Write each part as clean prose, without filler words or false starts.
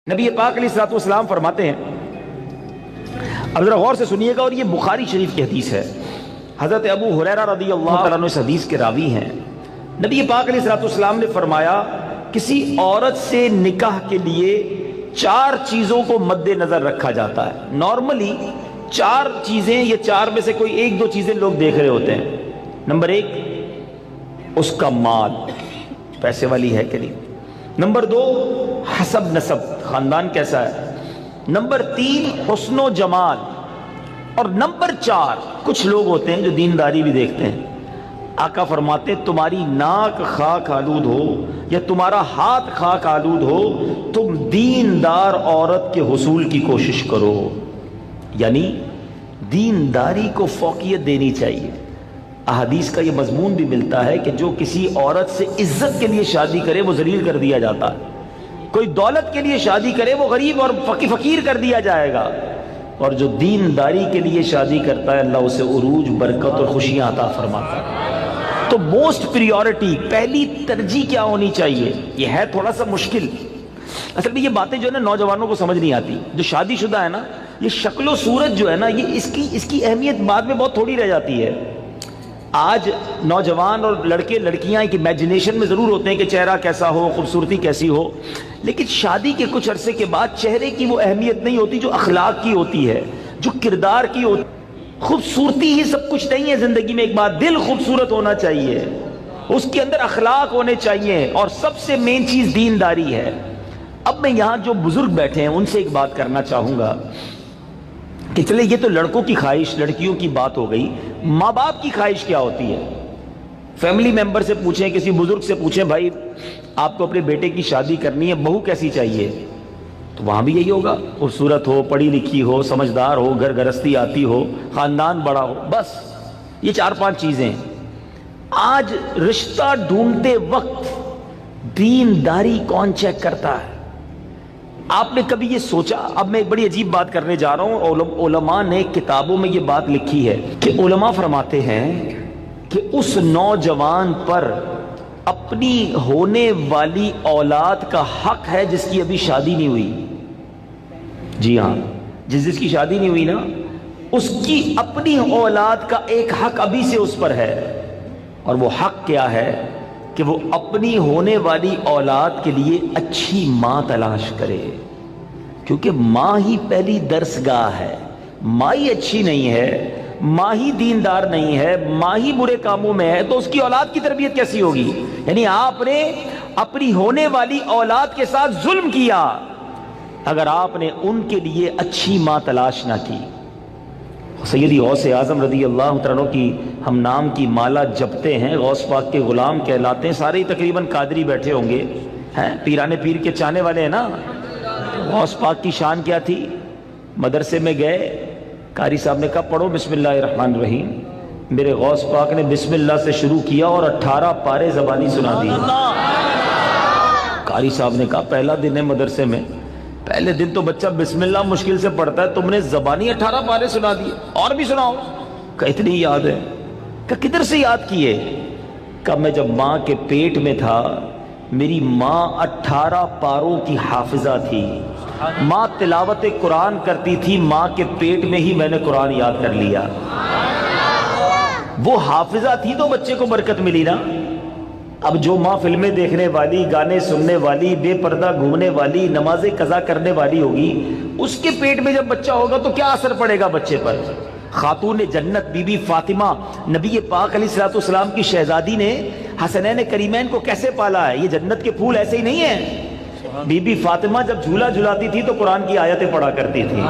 نبی پاک علیہ الصلوۃ والسلام فرماتے ہیں، اب ذرا غور سے سنیے گا، اور یہ بخاری شریف کی حدیث ہے، حضرت ابو ہریرہ رضی اللہ تعالیٰ عنہ اس حدیث کے راوی ہیں۔ نبی پاک علیہ الصلوۃ والسلام نے فرمایا، کسی عورت سے نکاح کے لیے 4 چیزوں کو مد نظر رکھا جاتا ہے۔ نارملی 4 چیزیں یا 4 میں سے کوئی 1-2 چیزیں لوگ دیکھ رہے ہوتے ہیں۔ نمبر 1 اس کا مال، پیسے والی ہے کہ نہیں۔ نمبر 2 حسب نسب، خاندان کیسا ہے۔ نمبر 3 حسن و جمال، اور نمبر 4 کچھ لوگ ہوتے ہیں جو دینداری بھی دیکھتے ہیں۔ آقا فرماتے ہیں، تمہاری ناک خاک آلود ہو یا تمہارا ہاتھ خاک آلود ہو، تم دیندار عورت کے حصول کی کوشش کرو۔ یعنی دینداری کو فوقیت دینی چاہیے۔ احادیث کا یہ مضمون بھی ملتا ہے کہ جو کسی عورت سے عزت کے لیے شادی کرے وہ ذلیل کر دیا جاتا ہے، کوئی دولت کے لیے شادی کرے وہ غریب اور فقیر کر دیا جائے گا، اور جو دینداری کے لیے شادی کرتا ہے اللہ اسے عروج، برکت اور خوشیاں عطا فرماتا ہے۔ تو موسٹ پریورٹی، پہلی ترجیح کیا ہونی چاہیے؟ یہ ہے تھوڑا سا مشکل، اصل میں یہ باتیں جو ہے نا نوجوانوں کو سمجھ نہیں آتی۔ جو شادی شدہ ہے نا، یہ شکل و صورت جو ہے نا، یہ اس کی اہمیت بعد میں بہت تھوڑی رہ جاتی ہے۔ آج نوجوان اور لڑکے لڑکیاں ایک امیجنیشن میں ضرور ہوتے ہیں کہ چہرہ کیسا ہو، خوبصورتی کیسی ہو، لیکن شادی کے کچھ عرصے کے بعد چہرے کی وہ اہمیت نہیں ہوتی جو اخلاق کی ہوتی ہے، جو کردار کی ہوتی ہے۔ خوبصورتی ہی سب کچھ نہیں ہے زندگی میں، ایک بات، دل خوبصورت ہونا چاہیے، اس کے اندر اخلاق ہونے چاہیے، اور سب سے مین چیز دینداری ہے۔ اب میں یہاں جو بزرگ بیٹھے ہیں ان سے ایک بات کرنا چاہوں گا کہ چلے یہ تو لڑکوں کی خواہش، لڑکیوں کی بات ہو گئی، ماں باپ کی خواہش کیا ہوتی ہے؟ فیملی ممبر سے پوچھیں، کسی بزرگ سے پوچھیں، بھائی آپ کو اپنے بیٹے کی شادی کرنی ہے، بہو کیسی چاہیے؟ تو وہاں بھی یہی ہوگا، خوبصورت ہو، پڑھی لکھی ہو، سمجھدار ہو، گھر گرستی آتی ہو، خاندان بڑا ہو، بس یہ 4-5 چیزیں۔ آج رشتہ ڈھونڈتے وقت دینداری کون چیک کرتا ہے؟ آپ نے کبھی یہ سوچا؟ اب میں ایک بڑی عجیب بات کرنے جا رہا ہوں، علماء نے کتابوں میں یہ بات لکھی ہے کہ علماء فرماتے ہیں کہ اس نوجوان پر اپنی ہونے والی اولاد کا حق ہے جس کی ابھی شادی نہیں ہوئی۔ جی ہاں، جس کی شادی نہیں ہوئی نا، اس کی اپنی اولاد کا ایک حق ابھی سے اس پر ہے، اور وہ حق کیا ہے کہ وہ اپنی ہونے والی اولاد کے لیے اچھی ماں تلاش کرے، کیونکہ ماں ہی پہلی درسگاہ ہے۔ ماں ہی اچھی نہیں ہے، ماں ہی دیندار نہیں ہے، ماں ہی برے کاموں میں ہے، تو اس کی اولاد کی تربیت کیسی ہوگی؟ یعنی آپ نے اپنی ہونے والی اولاد کے ساتھ ظلم کیا اگر آپ نے ان کے لیے اچھی ماں تلاش نہ کی۔ سیدی غوث اعظم رضی اللہ عنہ کی ہم نام کی مالا جپتے ہیں، غوث پاک کے غلام کہلاتے ہیں، سارے تقریباً قادری بیٹھے ہوں گے، ہیں پیرانے پیر کے چاہنے والے ہیں نا۔ غوث پاک کی شان کیا تھی؟ مدرسے میں گئے، قاری صاحب نے کہا پڑھو بسم اللہ الرحمن الرحیم، میرے غوث پاک نے بسم اللہ سے شروع کیا اور 18 پارے زبانی سنا دی۔ قاری صاحب نے کہا پہلا دن ہے مدرسے میں، پہلے دن تو بچہ بسم اللہ مشکل سے پڑھتا ہے، تم نے زبانی 18 پارے سنا دیے، اور بھی سناؤ۔ کہا اتنی یاد ہے؟ کہا کدھر سے یاد کیے؟ کہا میں جب ماں کے پیٹ میں تھا میری ماں 18 پاروں کی حافظہ تھی، ماں تلاوت قرآن کرتی تھی، ماں کے پیٹ میں ہی میں نے قرآن یاد کر لیا۔ وہ حافظہ تھی تو بچے کو برکت ملی نا۔ اب جو ماں فلمیں دیکھنے والی، گانے سننے والی، بے پردہ گھومنے والی، نمازیں قضا کرنے والی ہوگی، اس کے پیٹ میں جب بچہ ہوگا تو کیا اثر پڑے گا بچے پر؟ خاتون جنت بی بی فاطمہ، نبی پاک علیہ الصلوۃ والسلام کی شہزادی نے حسنین کریمین کو کیسے پالا ہے؟ یہ جنت کے پھول ایسے ہی نہیں ہیں۔ بی بی فاطمہ جب جھولا جھلاتی تھی تو قرآن کی آیتیں پڑھا کرتی تھی،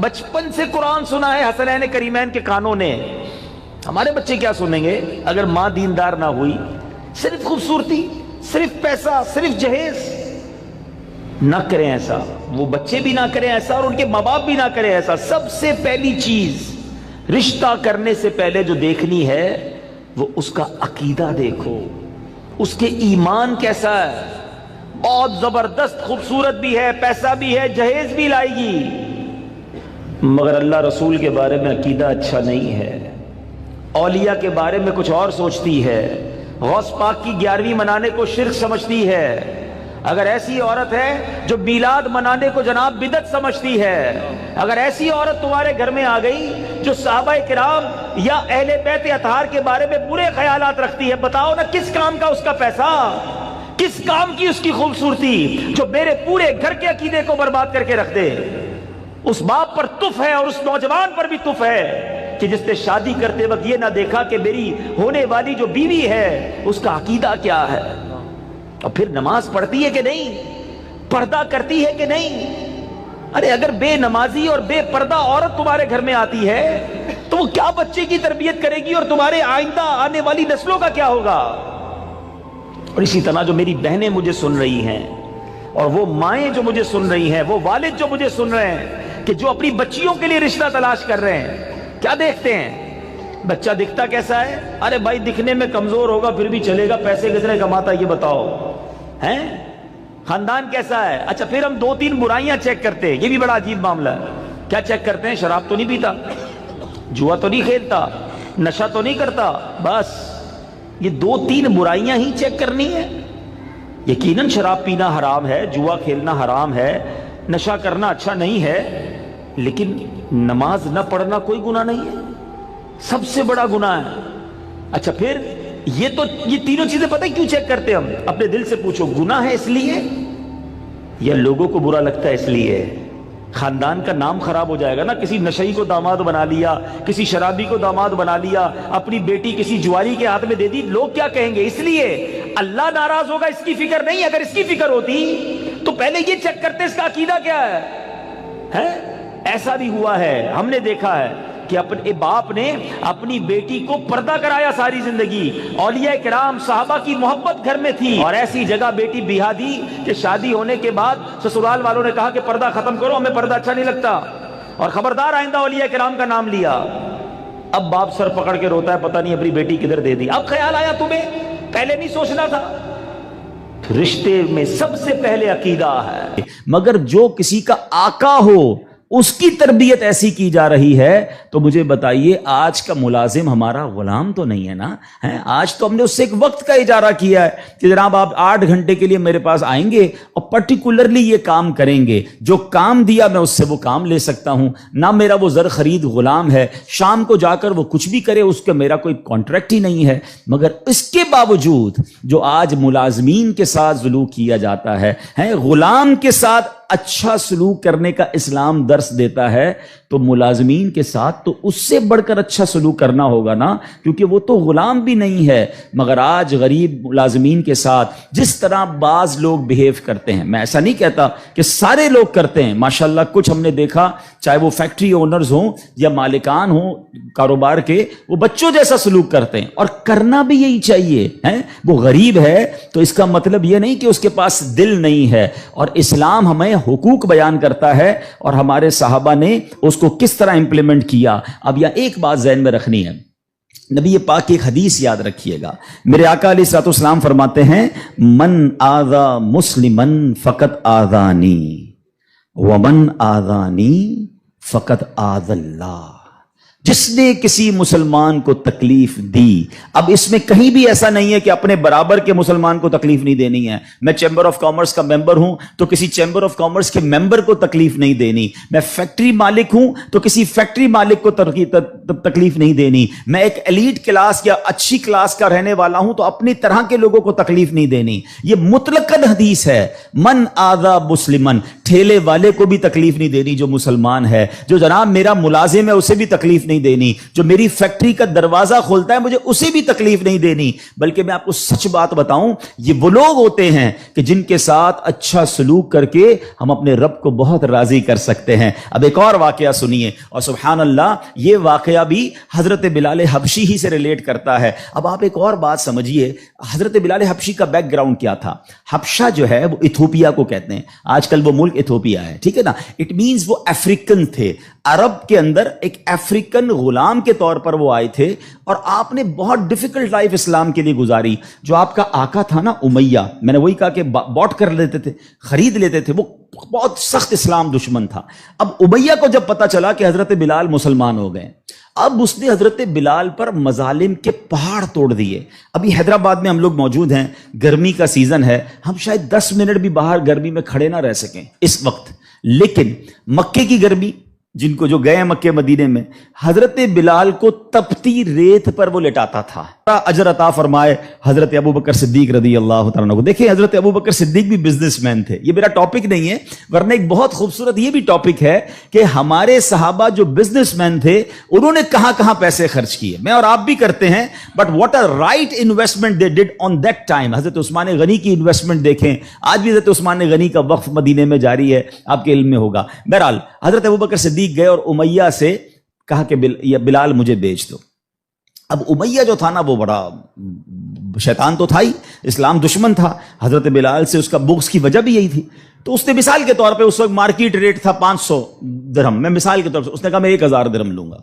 بچپن سے قرآن سنا ہے حسنین کریمین کے کانوں نے۔ ہمارے بچے کیا سنیں گے اگر ماں دیندار نہ ہوئی؟ صرف خوبصورتی، صرف پیسہ، صرف جہیز۔ نہ کریں ایسا، وہ بچے بھی نہ کریں ایسا، اور ان کے ماں باپ بھی نہ کریں ایسا۔ سب سے پہلی چیز رشتہ کرنے سے پہلے جو دیکھنی ہے وہ اس کا عقیدہ دیکھو، اس کے ایمان کیسا ہے۔ بہت زبردست خوبصورت بھی ہے، پیسہ بھی ہے، جہیز بھی لائے گی، مگر اللہ رسول کے بارے میں عقیدہ اچھا نہیں ہے، اولیاء کے بارے میں کچھ اور سوچتی ہے، غوث پاک کی 11ویں منانے کو شرک سمجھتی ہے، اگر ایسی عورت ہے جو میلاد منانے کو جناب بدعت سمجھتی ہے، اگر ایسی عورت تمہارے گھر میں آ گئی جو صحابہ کرام یا اہل بیت اطہار کے بارے میں برے خیالات رکھتی ہے، بتاؤ نا کس کام کا اس کا پیسہ، کس کام کی اس کی خوبصورتی جو میرے پورے گھر کے عقیدے کو برباد کر کے رکھ دے۔ اس باپ پر تف ہے اور اس نوجوان پر بھی تف ہے کہ جس نے شادی کرتے وقت یہ نہ دیکھا کہ میری ہونے والی جو بیوی ہے اس کا عقیدہ کیا ہے، اور پھر نماز پڑھتی ہے کہ نہیں، پردہ کرتی ہے کہ نہیں۔ ارے اگر بے نمازی اور بے پردہ عورت تمہارے گھر میں آتی ہے تو وہ کیا بچے کی تربیت کرے گی اور تمہارے آئندہ آنے والی نسلوں کا کیا ہوگا؟ اور اسی طرح جو میری بہنیں مجھے سن رہی ہیں اور وہ مائیں جو مجھے سن رہی ہیں، وہ والد جو مجھے سن رہے ہیں کہ جو اپنی بچیوں کے لیے رشتہ تلاش کر رہے ہیں، کیا دیکھتے ہیں؟ بچہ دکھتا کیسا ہے؟ ارے بھائی دکھنے میں کمزور ہوگا پھر بھی چلے گا، پیسے کتنے کماتا ہے یہ بتاؤ، ہیں؟ خاندان کیسا ہے؟ اچھا پھر ہم 2-3 برائیاں چیک کرتے ہیں، یہ بھی بڑا عجیب معاملہ ہے۔ کیا چیک کرتے ہیں؟ شراب تو نہیں پیتا، جوا تو نہیں کھیلتا، نشہ تو نہیں کرتا، بس یہ 2-3 برائیاں ہی چیک کرنی ہے۔ یقیناً شراب پینا حرام ہے، جوا کھیلنا حرام ہے، نشہ کرنا اچھا نہیں ہے، لیکن نماز نہ پڑھنا کوئی گناہ نہیں ہے، سب سے بڑا گناہ ہے۔ اچھا پھر یہ تینوں چیزیں پتہ ہے کیوں چیک کرتے ہیں ہم؟ اپنے دل سے پوچھو، گناہ ہے اس لیے یا لوگوں کو برا لگتا ہے اس لیے؟ خاندان کا نام خراب ہو جائے گا نا، کسی نشئی کو داماد بنا لیا، کسی شرابی کو داماد بنا لیا، اپنی بیٹی کسی جواری کے ہاتھ میں دے دی، لوگ کیا کہیں گے؟ اس لیے اللہ ناراض ہوگا اس کی فکر نہیں۔ اگر اس کی فکر ہوتی تو پہلے یہ چیک کرتے اس کا عقیدہ کیا ہے۔ ایسا بھی ہوا ہے، ہم نے دیکھا ہے کہ اپنے باپ نے اپنی بیٹی کو پردہ کرایا ساری زندگی، اولیاء کرام صحابہ کی محبت گھر میں تھی، اور ایسی جگہ بیٹی بیاہ دی کہ شادی ہونے کے بعد سسرال والوں نے کہا کہ پردہ ختم کرو، ہمیں پردہ اچھا نہیں لگتا، اور خبردار آئندہ اولیاء کرام کا نام لیا۔ اب باپ سر پکڑ کے روتا ہے، پتہ نہیں اپنی بیٹی کدھر دے دی۔ اب خیال آیا تمہیں، پہلے نہیں سوچنا تھا؟ رشتے میں سب سے پہلے عقیدہ ہے، مگر جو کسی کا آقا ہو اس کی تربیت ایسی کی جا رہی ہے تو مجھے بتائیے آج کا ملازم ہمارا غلام تو نہیں ہے نا؟ آج تو ہم نے اس سے ایک وقت کا اجارہ کیا ہے کہ جناب آپ 8 گھنٹے کے لیے میرے پاس آئیں گے اور پرٹیکولرلی یہ کام کریں گے، جو کام دیا میں اس سے وہ کام لے سکتا ہوں، نہ میرا وہ زر خرید غلام ہے، شام کو جا کر وہ کچھ بھی کرے اس کا میرا کوئی کانٹریکٹ ہی نہیں ہے۔ مگر اس کے باوجود جو آج ملازمین کے ساتھ سلوک کیا جاتا ہے، غلام کے ساتھ اچھا سلوک کرنے کا اسلام درس دیتا ہے، تو ملازمین کے ساتھ تو اس سے بڑھ کر اچھا سلوک کرنا ہوگا نا، کیونکہ وہ تو غلام بھی نہیں ہے۔ مگر آج غریب ملازمین کے ساتھ جس طرح بعض لوگ بیہیو کرتے ہیں، میں ایسا نہیں کہتا کہ سارے لوگ کرتے ہیں، ماشاءاللہ کچھ ہم نے دیکھا، چاہے وہ فیکٹری اونرز ہوں یا مالکان ہوں کاروبار کے، وہ بچوں جیسا سلوک کرتے ہیں، اور کرنا بھی یہی چاہیے۔ وہ غریب ہے تو اس کا مطلب یہ نہیں کہ اس کے پاس دل نہیں ہے، اور اسلام ہمیں حقوق بیان کرتا ہے اور ہمارے صحابہ نے اس کو کس طرح امپلیمنٹ کیا۔ اب یہ ایک بات ذہن میں رکھنی ہے، نبی پاک کی ایک حدیث یاد رکھیے گا، میرے آقا علیہ الصلوۃ والسلام فرماتے ہیں من آذا مسلما فقط آذانی ومن آذانی فقط آذ اللہ، جس نے کسی مسلمان کو تکلیف دی۔ اب اس میں کہیں بھی ایسا نہیں ہے کہ اپنے برابر کے مسلمان کو تکلیف نہیں دینی ہے۔ میں چیمبر آف کامرس کا ممبر ہوں تو کسی چیمبر آف کامرس کے ممبر کو تکلیف نہیں دینی، میں فیکٹری مالک ہوں تو کسی فیکٹری مالک کو تکلیف نہیں دینی، میں ایک ایلیٹ کلاس یا اچھی کلاس کا رہنے والا ہوں تو اپنی طرح کے لوگوں کو تکلیف نہیں دینی۔ یہ مطلقاً حدیث ہے، من آذا مسلمن، ٹھیلے والے کو بھی تکلیف نہیں دینی جو مسلمان ہے، جو جناب میرا ملازم ہے اسے بھی تکلیف نہیں دینی، جو میری فیکٹری کا دروازہ کھولتا ہے مجھے اسے بھی تکلیف نہیں دینی۔ بلکہ میں آپ کو سچ بات بتاؤں، یہ وہ لوگ ہوتے ہیں کہ جن کے ساتھ اچھا سلوک کر کے ہم اپنے رب کو بہت راضی کر سکتے ہیں۔ اب ایک اور واقعہ سنیے، اور سبحان اللہ یہ واقعہ بھی حضرت بلال حبشی ہی سے ریلیٹ کرتا ہے۔ اب آپ ایک اور بات سمجھیے، حضرت بلال حبشی کا بیک گراؤنڈ کیا تھا؟ حبشہ جو ہے وہ ایتھوپیا کو کہتے ہیں، آج کل وہ ملک ایتھوپیا ہے، ٹھیک ہے نا؟ اٹ مینز وہ افریقن تھے، عرب کے اندر ایک افریقن غلام کے طور پر وہ آئے تھے، اور آپ نے بہت ڈیفیکلٹ لائف اسلام کے لیے گزاری۔ جو آپ کا آقا تھا نا امیہ، میں نے وہی کہا کہ باٹ کر لیتے تھے، خرید لیتے تھے، وہ بہت سخت اسلام دشمن تھا۔ اب امیہ کو جب پتا چلا کہ حضرت بلال مسلمان ہو گئے، اب اس نے حضرت بلال پر مظالم کے پہاڑ توڑ دیے. ابھی حیدرآباد میں ہم لوگ موجود ہیں, گرمی کا سیزن ہے, ہم شاید 10 منٹ بھی باہر گرمی میں کھڑے نہ رہ سکیں اس وقت, لیکن مکے کی گرمی, جن کو جو گئے مکے مدینے میں, حضرت بلال کو تپتی ریت پر وہ لٹاتا تھا. اجر عطا فرمائے حضرت ابو بکر صدیق رضی اللہ تعالیٰ عنہ کو. دیکھیں حضرت ابو بکر صدیق بھی بزنس مین تھے. یہ میرا ٹاپک نہیں ہے, ورنہ ایک بہت خوبصورت یہ بھی ٹاپک ہے کہ ہمارے صحابہ جو بزنس مین تھے انہوں نے کہاں کہاں پیسے خرچ کیے. میں اور آپ بھی کرتے ہیں, but what a right investment they did on that time. Hazrat Usman غنی کی انویسٹمنٹ دیکھیں, آج بھی حضرت عثمان غنی کا وقف مدینے میں جاری ہے, آپ کے علم میں ہوگا. بہرحال حضرت ابو بکر صدیق گئے اور امیہ سے کہا کہ بلال مجھے بیچ دو. اب امیہ جو تھا نا وہ بڑا شیطان تو تھا ہی, اسلام دشمن تھا. حضرت بلال سے اس کا بغض کی وجہ بھی یہی تھی. تو اس نے مثال کے طور پہ, اس وقت مارکیٹ ریٹ تھا 500 درہم, میں مثال کے طور پر اس نے کہا میں 1000 درہم لوں گا.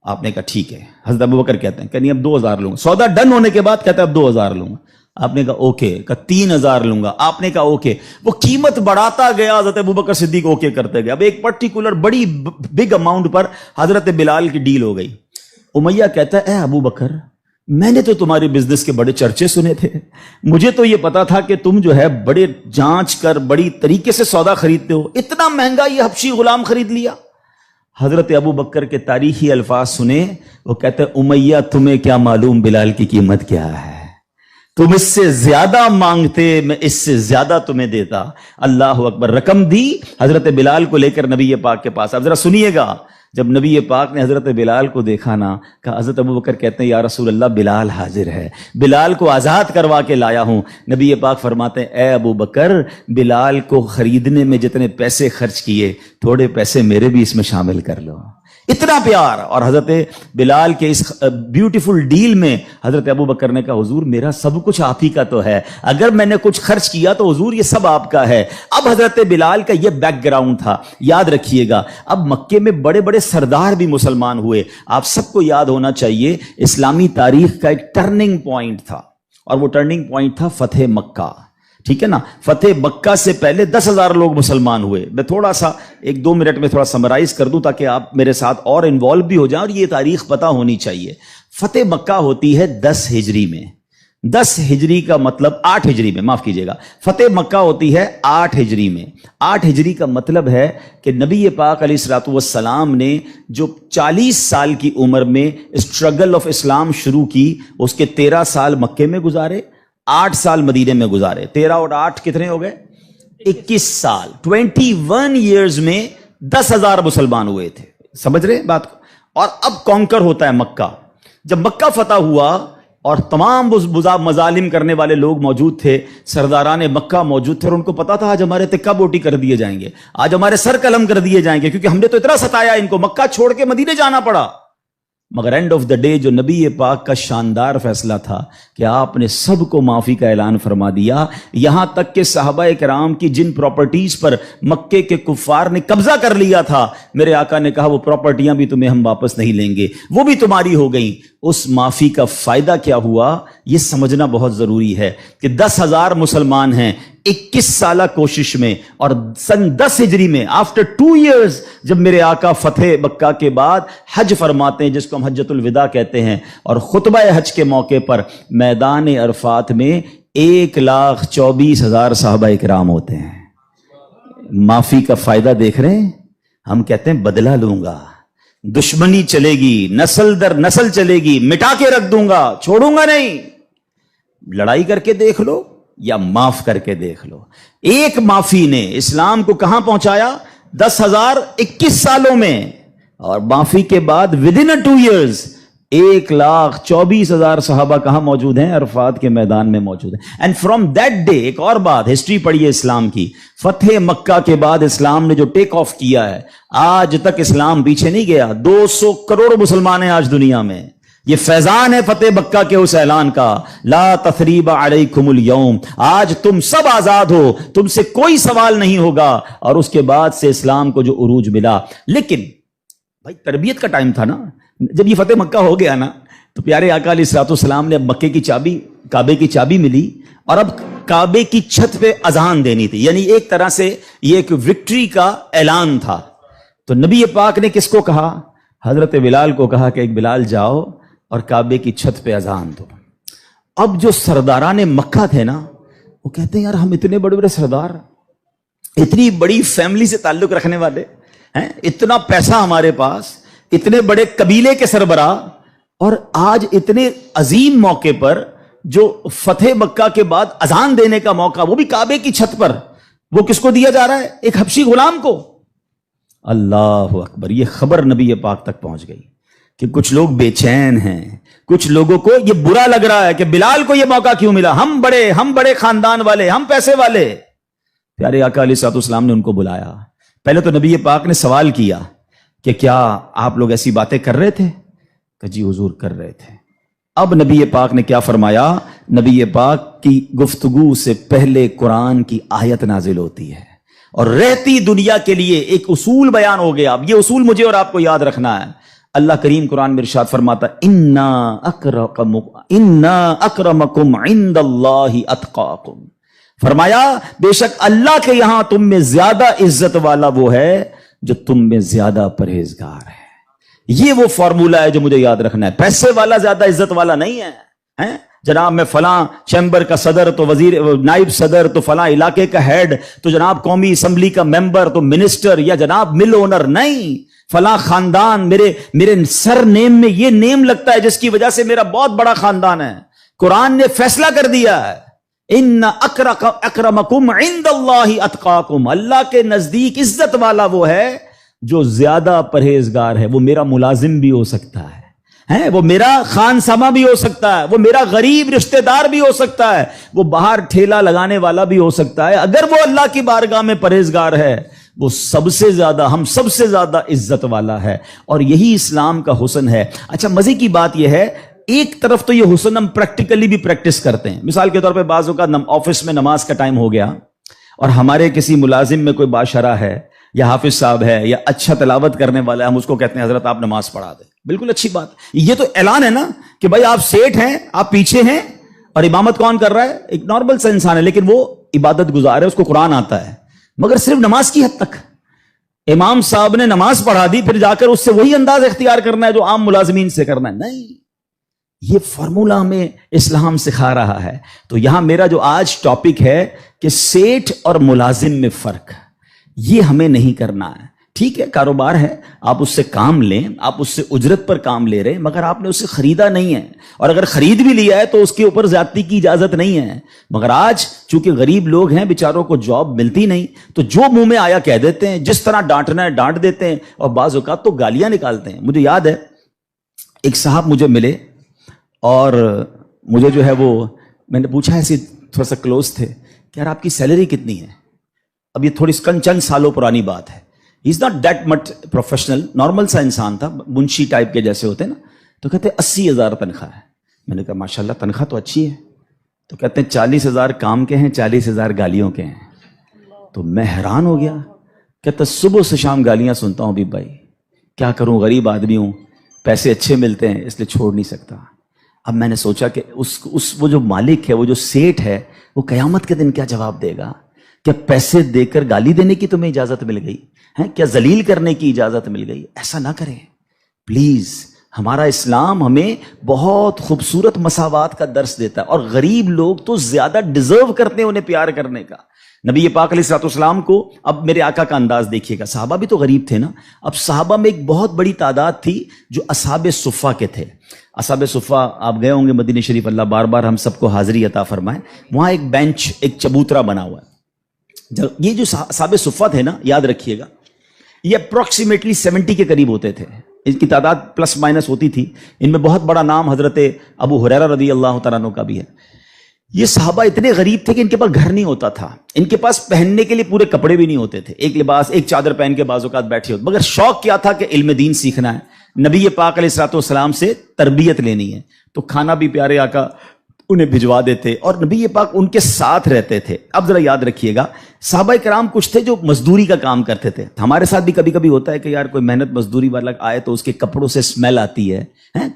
آپ نے کہا ٹھیک ہے. حضرت ابو بکر کہتے ہیں کہ نہیں اب 2000 لوں گا. سودا ڈن ہونے کے بعد کہتا ہے اب 2000 لوں گا. آپ نے کہا اوکے. کہا 3000 لوں گا. آپ نے کہا اوکے. وہ قیمت بڑھاتا گیا, حضرت ابو بکر صدیق اوکے کرتے گئے. اب ایک پرٹیکولر بڑی بگ اماؤنٹ پر حضرت بلال کی ڈیل ہو گئی. امیہ کہتا ہے اے ابو بکر, میں نے تو تمہارے بزنس کے بڑے چرچے سنے تھے, مجھے تو یہ پتا تھا کہ تم جو ہے بڑے جانچ کر بڑی طریقے سے سودا خریدتے ہو, اتنا مہنگا یہ حبشی غلام خرید لیا. حضرت ابو بکر کے تاریخی الفاظ سنے, وہ کہتے ہیں امیہ تمہیں کیا معلوم بلال کی قیمت کیا ہے, تم اس سے زیادہ مانگتے میں اس سے زیادہ تمہیں دیتا. اللہ اکبر. رقم دی حضرت بلال کو لے کر نبی پاک کے پاس. اب ذرا سنیے گا, جب نبی پاک نے حضرت بلال کو دیکھا نا, کہا حضرت ابو بکر کہتے ہیں یا رسول اللہ بلال حاضر ہے, بلال کو آزاد کروا کے لایا ہوں. نبی پاک فرماتے ہیں اے ابو بکر, بلال کو خریدنے میں جتنے پیسے خرچ کیے تھوڑے پیسے میرے بھی اس میں شامل کر لو. اتنا پیار. اور حضرت بلال کے اس بیوٹیفل ڈیل میں حضرت ابو بکر نے کہا حضور میرا سب کچھ آپ ہی کا تو ہے, اگر میں نے کچھ خرچ کیا تو حضور یہ سب آپ کا ہے. اب حضرت بلال کا یہ بیک گراؤنڈ تھا, یاد رکھیے گا. اب مکے میں بڑے بڑے سردار بھی مسلمان ہوئے. آپ سب کو یاد ہونا چاہیے اسلامی تاریخ کا ایک ٹرننگ پوائنٹ تھا, اور وہ ٹرننگ پوائنٹ تھا فتح مکہ. ٹھیک ہے نا, فتح مکہ سے پہلے 10,000 لوگ مسلمان ہوئے. میں تھوڑا سا 1-2 منٹ میں تھوڑا سمرائز کر دوں تاکہ آپ میرے ساتھ اور انوالو بھی ہو جائیں, اور یہ تاریخ پتہ ہونی چاہیے. فتح مکہ ہوتی ہے 10 ہجری میں. 10 ہجری کا مطلب 8 ہجری میں, معاف کیجیے گا, فتح مکہ ہوتی ہے 8 ہجری میں. 8 ہجری کا مطلب ہے کہ نبی پاک علیہ الصلوۃ والسلام نے جو 40 سال کی عمر میں اسٹرگل آف اسلام شروع کی, اس کے 13 سال مکے میں گزارے, 8 سال مدینے میں گزارے. 13 اور 8 کتنے ہو گئے؟ 21 سال. 21 ایئرز میں 10,000 مسلمان ہوئے تھے. سمجھ رہے بات کو؟ اور اب کانکر ہوتا ہے مکہ. جب مکہ فتح ہوا اور تمام مظالم کرنے والے لوگ موجود تھے, سرداران مکہ موجود تھے, اور ان کو پتا تھا آج ہمارے تکہ بوٹی کر دیے جائیں گے, آج ہمارے سر قلم کر دیے جائیں گے, کیونکہ ہم نے تو اتنا ستایا ان کو, مکہ چھوڑ کے مدینے جانا پڑا. مگر اینڈ آف دا ڈے جو نبی پاک کا شاندار فیصلہ تھا کہ آپ نے سب کو معافی کا اعلان فرما دیا. یہاں تک کہ صحابہ کرام کی جن پراپرٹیز پر مکے کے کفار نے قبضہ کر لیا تھا, میرے آقا نے کہا وہ پراپرٹیاں بھی تمہیں ہم واپس نہیں لیں گے, وہ بھی تمہاری ہو گئیں. اس معافی کا فائدہ کیا ہوا یہ سمجھنا بہت ضروری ہے کہ 10,000 مسلمان ہیں 21 سالہ کوشش میں, اور سن 10 ہجری میں آفٹر 2 ایئرز جب میرے آقا فتح مکہ کے بعد حج فرماتے ہیں, جس کو ہم حجۃ الوداع کہتے ہیں, اور خطبہ حج کے موقع پر میدان عرفات میں 1,24,000 صحابہ کرام ہوتے ہیں. معافی کا فائدہ دیکھ رہے ہیں؟ ہم کہتے ہیں بدلہ لوں گا, دشمنی چلے گی, نسل در نسل چلے گی, مٹا کے رکھ دوں گا, چھوڑوں گا نہیں. لڑائی کر کے دیکھ لو یا معاف کر کے دیکھ لو. ایک معافی نے اسلام کو کہاں پہنچایا؟ 10,021 سالوں میں, اور معافی کے بعد ودن 2 ایئرز 1,24,000 صحابہ کہاں موجود ہیں؟ عرفات کے میدان میں موجود ہیں. اینڈ فرام دیٹ ڈے, ایک اور بات, ہسٹری پڑھیے اسلام کی, فتح مکہ کے بعد اسلام نے جو ٹیک آف کیا ہے, آج تک اسلام پیچھے نہیں گیا. 200 کروڑ مسلمان ہیں آج دنیا میں. یہ فیضان ہے فتح مکہ کے اس اعلان کا, لا تثریب علیکم اليوم, آج تم سب آزاد ہو, تم سے کوئی سوال نہیں ہوگا. اور اس کے بعد سے اسلام کو جو عروج ملا. لیکن بھائی تربیت کا ٹائم تھا نا, جب یہ فتح مکہ ہو گیا نا, تو پیارے آقا علیہ الصلوۃ والسلام نے اب مکے کی چابی, کعبے کی چابی ملی, اور اب کعبے کی چھت پہ اذان دینی تھی. یعنی ایک طرح سے یہ ایک وکٹری کا اعلان تھا. تو نبی پاک نے کس کو کہا؟ حضرت بلال کو کہا کہ ایک بلال جاؤ اور کعبے کی چھت پہ اذان دو. اب جو سرداران مکہ تھے نا وہ کہتے ہیں یار ہم اتنے بڑے بڑے سردار, اتنی بڑی فیملی سے تعلق رکھنے والے ہیں, اتنا پیسہ ہمارے پاس, اتنے بڑے قبیلے کے سربراہ, اور آج اتنے عظیم موقع پر جو فتح مکہ کے بعد اذان دینے کا موقع, وہ بھی کعبے کی چھت پر, وہ کس کو دیا جا رہا ہے؟ ایک حبشی غلام کو. اللہ اکبر. یہ خبر نبی پاک تک پہنچ گئی کہ کچھ لوگ بے چین ہیں, کچھ لوگوں کو یہ برا لگ رہا ہے کہ بلال کو یہ موقع کیوں ملا, ہم بڑے خاندان والے, ہم پیسے والے. پیارے آقا علیہ الصلوۃ والسلام نے ان کو بلایا. پہلے تو نبی پاک نے سوال کیا کہ کیا آپ لوگ ایسی باتیں کر رہے تھے؟ کہ جی حضور کر رہے تھے. اب نبی پاک نے کیا فرمایا؟ نبی پاک کی گفتگو سے پہلے قرآن کی آیت نازل ہوتی ہے اور رہتی دنیا کے لیے ایک اصول بیان ہو گیا. اب یہ اصول مجھے اور آپ کو یاد رکھنا ہے. اللہ کریم قرآن میں ارشاد فرماتا انا اکرمکم عند اللہ اتقاکم. فرمایا بے شک اللہ کے یہاں تم میں زیادہ عزت والا وہ ہے جو تم میں زیادہ پرہیزگار ہے. یہ وہ فارمولہ ہے جو مجھے یاد رکھنا ہے. پیسے والا زیادہ عزت والا نہیں ہے. جناب میں فلاں چیمبر کا صدر تو وزیر نائب صدر تو فلاں علاقے کا ہیڈ تو جناب قومی اسمبلی کا ممبر تو منسٹر یا جناب مل اونر نہیں. فلاں خاندان میرے سر نیم میں یہ نیم لگتا ہے جس کی وجہ سے میرا بہت بڑا خاندان ہے. قرآن نے فیصلہ کر دیا ہے ان اکرمکم عند اللہ اتقاکم. اللہ کے نزدیک عزت والا وہ ہے جو زیادہ پرہیزگار ہے. وہ میرا ملازم بھی ہو سکتا ہے, وہ میرا خان سما بھی ہو سکتا ہے, وہ میرا غریب رشتہ دار بھی ہو سکتا ہے, وہ باہر ٹھیلا لگانے والا بھی ہو سکتا ہے. اگر وہ اللہ کی بارگاہ میں پرہیزگار ہے وہ سب سے زیادہ, ہم سب سے زیادہ عزت والا ہے. اور یہی اسلام کا حسن ہے. اچھا مزے کی بات یہ ہے, ایک طرف تو یہ حسن ہم پریکٹیکلی بھی پریکٹس کرتے ہیں. مثال کے طور پہ بعض اوقات آفس میں نماز کا ٹائم ہو گیا اور ہمارے کسی ملازم میں کوئی بادشاہ ہے یا حافظ صاحب ہے یا اچھا تلاوت کرنے والا ہے, ہم اس کو کہتے ہیں حضرت آپ نماز پڑھا دیں. بالکل اچھی بات. یہ تو اعلان ہے نا کہ بھائی آپ سیٹ ہیں, آپ پیچھے ہیں, اور امامت کون کر رہا ہے؟ ایک نارمل سا انسان ہے, لیکن وہ عبادت گزار ہے, اس کو قرآن آتا ہے, مگر صرف نماز کی حد تک. امام صاحب نے نماز پڑھا دی, پھر جا کر اس سے وہی انداز اختیار کرنا ہے جو عام ملازمین سے کرنا ہے. نہیں, یہ فارمولہ ہمیں اسلام سکھا رہا ہے. تو یہاں میرا جو آج ٹاپک ہے کہ سیٹ اور ملازم میں فرق, یہ ہمیں نہیں کرنا ہے. ٹھیک ہے, کاروبار ہے, آپ اس سے کام لیں, آپ اس سے اجرت پر کام لے رہے ہیں, مگر آپ نے اسے خریدا نہیں ہے, اور اگر خرید بھی لیا ہے تو اس کے اوپر زیادتی کی اجازت نہیں ہے. مگر آج چونکہ غریب لوگ ہیں, بیچاروں کو جاب ملتی نہیں, تو جو منہ میں آیا کہہ دیتے ہیں, جس طرح ڈانٹنا ہے ڈانٹ دیتے ہیں, اور بعض اوقات تو گالیاں نکالتے ہیں. مجھے یاد ہے ایک صاحب مجھے ملے اور مجھے جو ہے وہ میں نے پوچھا, ایسے تھوڑا سا کلوز تھے, کہ یار آپ کی سیلری کتنی ہے؟ اب یہ تھوڑی چند سالوں پرانی بات ہے. He is not that much professional, normal سا انسان تھا, منشی ٹائپ کے جیسے ہوتے ہیں نا. تو کہتے 80,000 تنخواہ ہے. میں نے کہا ماشاءاللہ تنخواہ تو اچھی ہے. تو کہتے ہیں 40,000 کام کے ہیں, 40,000 گالیوں کے ہیں. تو میں حیران ہو گیا. کہتا صبح سے شام گالیاں سنتا ہوں بھی بھائی, کیا کروں, غریب آدمی ہوں, پیسے اچھے ملتے ہیں اس لیے چھوڑ نہیں سکتا. اب میں نے سوچا کہ وہ جو مالک ہے, وہ جو سیٹ ہے, وہ قیامت کے دن کیا جواب دے گا؟ کیا پیسے دے کر گالی دینے کی تمہیں اجازت مل گئی ہے؟ کیا ذلیل کرنے کی اجازت مل گئی؟ ایسا نہ کریں پلیز. ہمارا اسلام ہمیں بہت خوبصورت مساوات کا درس دیتا ہے, اور غریب لوگ تو زیادہ ڈیزرو کرتے ہیں انہیں پیار کرنے کا. نبی پاک علیہ الصلوۃ والسلام کو, اب میرے آقا کا انداز دیکھیے گا, صحابہ بھی تو غریب تھے نا. اب صحابہ میں ایک بہت بڑی تعداد تھی جو اصحاب صفہ کے تھے. اصحاب صفہ آپ گئے ہوں گے مدینہ شریف, اللہ بار بار ہم سب کو حاضری عطا فرمائے. وہاں ایک بینچ, ایک چبوترا بنا ہوا ہے. یہ جو اصحاب صفہ تھے نا, یاد رکھیے گا, یہ اپروکسیمیٹلی 70 کے قریب ہوتے تھے. ان کی تعداد پلس مائنس ہوتی تھی. ان میں بہت بڑا نام حضرت ابو ہریرہ رضی اللہ تعالیٰ عنہ کا بھی ہے. یہ صحابہ اتنے غریب تھے کہ ان کے پاس گھر نہیں ہوتا تھا, ان کے پاس پہننے کے لیے پورے کپڑے بھی نہیں ہوتے تھے. ایک لباس, ایک چادر پہن کے بعض اوقات بیٹھے ہوتے, مگر شوق کیا تھا کہ علم دین سیکھنا ہے, نبی پاک علیہ الصلوۃ والسلام سے تربیت لینی ہے. تو کھانا بھی پیارے آقا انہیں بھجوا دیتے, اور نبی پاک ان کے ساتھ رہتے تھے. اب ذرا یاد رکھیے گا, صحابہ کرام کچھ تھے جو مزدوری کا کام کرتے تھے. ہمارے ساتھ بھی کبھی کبھی ہوتا ہے کہ یار کوئی محنت مزدوری والا آئے تو اس کے کپڑوں سے اسمیل آتی ہے,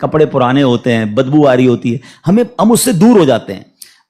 کپڑے پرانے ہوتے ہیں, بدبو آ رہی ہوتی ہے, ہم اس سے دور ہو جاتے ہیں.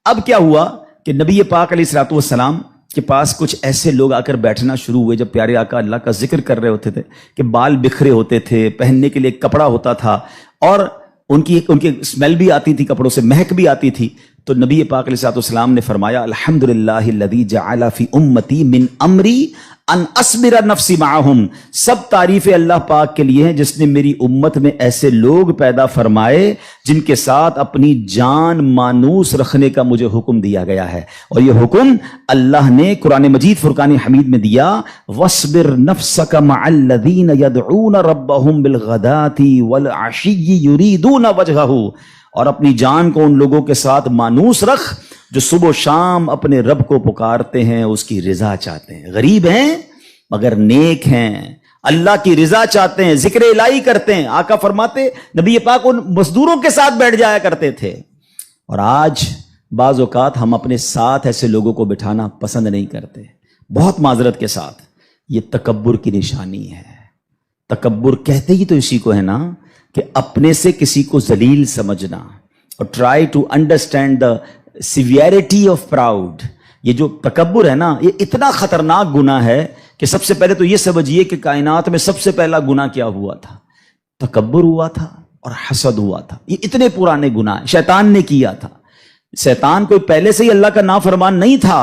اب کیا ہوا کہ نبی پاک علیہ الصلوۃ والسلام کے پاس کچھ ایسے لوگ آ کر بیٹھنا شروع ہوئے جب پیارے آقا اللہ کا ذکر کر رہے ہوتے تھے کہ بال بکھرے ہوتے تھے، پہننے کے لیے ایک کپڑا ہوتا تھا اور ان کی اسمیل بھی آتی تھی، کپڑوں سے مہک بھی آتی تھی. تو نبی پاک علیہ السلام نے فرمایا الحمدللہ الذی جعل فی امتی من امری ان اصبر نفسی معہم، سب تعریف اللہ پاک کے لیے ہیں جس نے میری امت میں ایسے لوگ پیدا فرمائے جن کے ساتھ اپنی جان مانوس رکھنے کا مجھے حکم دیا گیا ہے. اور یہ حکم اللہ نے قرآن مجید فرقان حمید میں دیا، وَاصْبِرْ نَفْسَكَ مَعَ الَّذِينَ يَدْعُونَ رَبَّهُمْ بِالْغَدَاةِ وَالْعَشِيِّ يُرِيدُونَ وَجْهَهُ، اور اپنی جان کو ان لوگوں کے ساتھ مانوس رکھ جو صبح و شام اپنے رب کو پکارتے ہیں، اس کی رضا چاہتے ہیں، غریب ہیں مگر نیک ہیں، اللہ کی رضا چاہتے ہیں، ذکر الہی کرتے ہیں. آقا فرماتے نبی پاک ان مزدوروں کے ساتھ بیٹھ جایا کرتے تھے. اور آج بعض اوقات ہم اپنے ساتھ ایسے لوگوں کو بٹھانا پسند نہیں کرتے، بہت معذرت کے ساتھ. یہ تکبر کی نشانی ہے. تکبر کہتے ہی تو اسی کو ہے نا کہ اپنے سے کسی کو ذلیل سمجھنا. اور try to understand the severity of proud. یہ جو تکبر ہے نا، یہ اتنا خطرناک گناہ ہے کہ سب سے پہلے تو یہ سمجھیے کہ کائنات میں سب سے پہلا گناہ کیا ہوا تھا؟ تکبر ہوا تھا اور حسد ہوا تھا. یہ اتنے پرانے گناہ شیطان نے کیا تھا. شیطان کوئی پہلے سے ہی اللہ کا نافرمان نہیں تھا.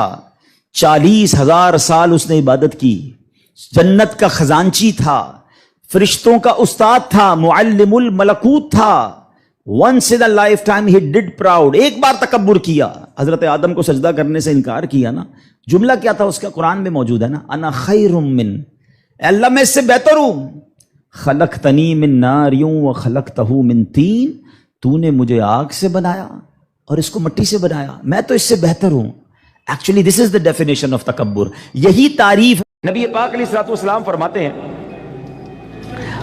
40,000 سال اس نے عبادت کی، جنت کا خزانچی تھا، فرشتوں کا استاد تھا، معلم الملکوت تھا. once in a lifetime he did proud. ایک بار تکبر کیا، حضرت آدم کو سجدہ کرنے سے انکار کیا نا. جملہ کیا تھا اس کا؟ قرآن میں موجود ہے نا، انا خیر من، اے اللہ میں اس سے بہتر ہوں. خلقتنی من نار وخلقتہ من طین، تو نے مجھے آگ سے بنایا اور اس کو مٹی سے بنایا، میں تو اس سے بہتر ہوں. Actually this is the definition of تکبر. یہی تعریف نبی پاک علیہ السلام فرماتے ہیں،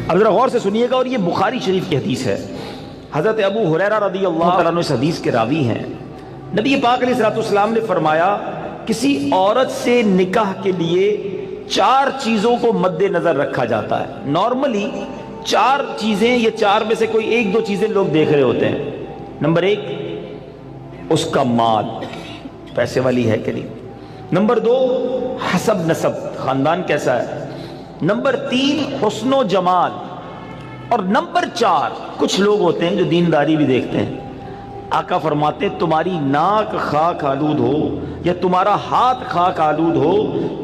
اب ذرا غور سے سنیے گا، اور یہ بخاری شریف کی حدیث ہے. حضرت ابو ہریرہ رضی اللہ تعالیٰ عنہ اس حدیث کے راوی ہیں. نبی پاک علیہ السلام نے فرمایا کسی عورت سے نکاح کے لیے 4 چیزوں کو مد نظر رکھا جاتا ہے. نارملی 4 چیزیں، یہ 4 میں سے کوئی 1-2 چیزیں لوگ دیکھ رہے ہوتے ہیں. نمبر 1 اس کا مال، پیسے والی ہے کہ نہیں. نمبر 2 حسب نسب، خاندان کیسا ہے. نمبر 3 حسن و جمال. اور نمبر 4 کچھ لوگ ہوتے ہیں جو دینداری بھی دیکھتے ہیں. آقا فرماتے تمہاری ناک خاک آلود ہو یا تمہارا ہاتھ خاک آلود ہو،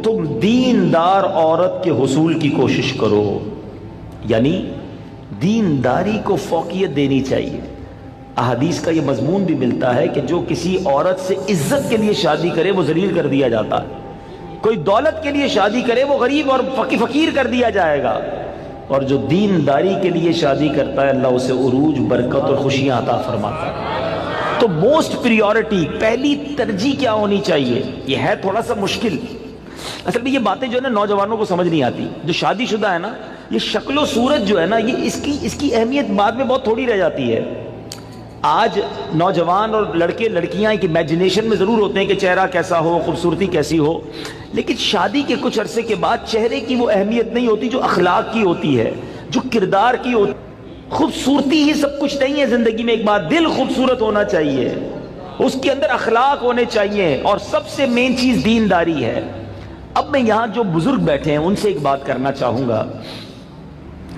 تم دیندار عورت کے حصول کی کوشش کرو. یعنی دینداری کو فوقیت دینی چاہیے. احادیث کا یہ مضمون بھی ملتا ہے کہ جو کسی عورت سے عزت کے لیے شادی کرے وہ ذلیل کر دیا جاتا ہے. کوئی دولت کے لیے شادی کرے وہ غریب اور فقیر کر دیا جائے گا. اور جو دینداری کے لیے شادی کرتا ہے اللہ اسے عروج، برکت اور خوشیاں عطا فرماتا ہے. تو موسٹ پریورٹی، پہلی ترجیح کیا ہونی چاہیے؟ یہ ہے تھوڑا سا مشکل. اصل میں یہ باتیں جو ہے نا نوجوانوں کو سمجھ نہیں آتی. جو شادی شدہ ہے نا، یہ شکل و صورت جو ہے نا، یہ اس کی اہمیت بعد میں بہت تھوڑی رہ جاتی ہے. آج نوجوان اور لڑکے لڑکیاں ایک امیجنیشن میں ضرور ہوتے ہیں کہ چہرہ کیسا ہو، خوبصورتی کیسی ہو، لیکن شادی کے کچھ عرصے کے بعد چہرے کی وہ اہمیت نہیں ہوتی جو اخلاق کی ہوتی ہے، جو کردار کی ہوتی. خوبصورتی ہی سب کچھ نہیں ہے زندگی میں. ایک بات، دل خوبصورت ہونا چاہیے، اس کے اندر اخلاق ہونے چاہیے، اور سب سے مین چیز دینداری ہے. اب میں یہاں جو بزرگ بیٹھے ہیں ان سے ایک بات کرنا چاہوں گا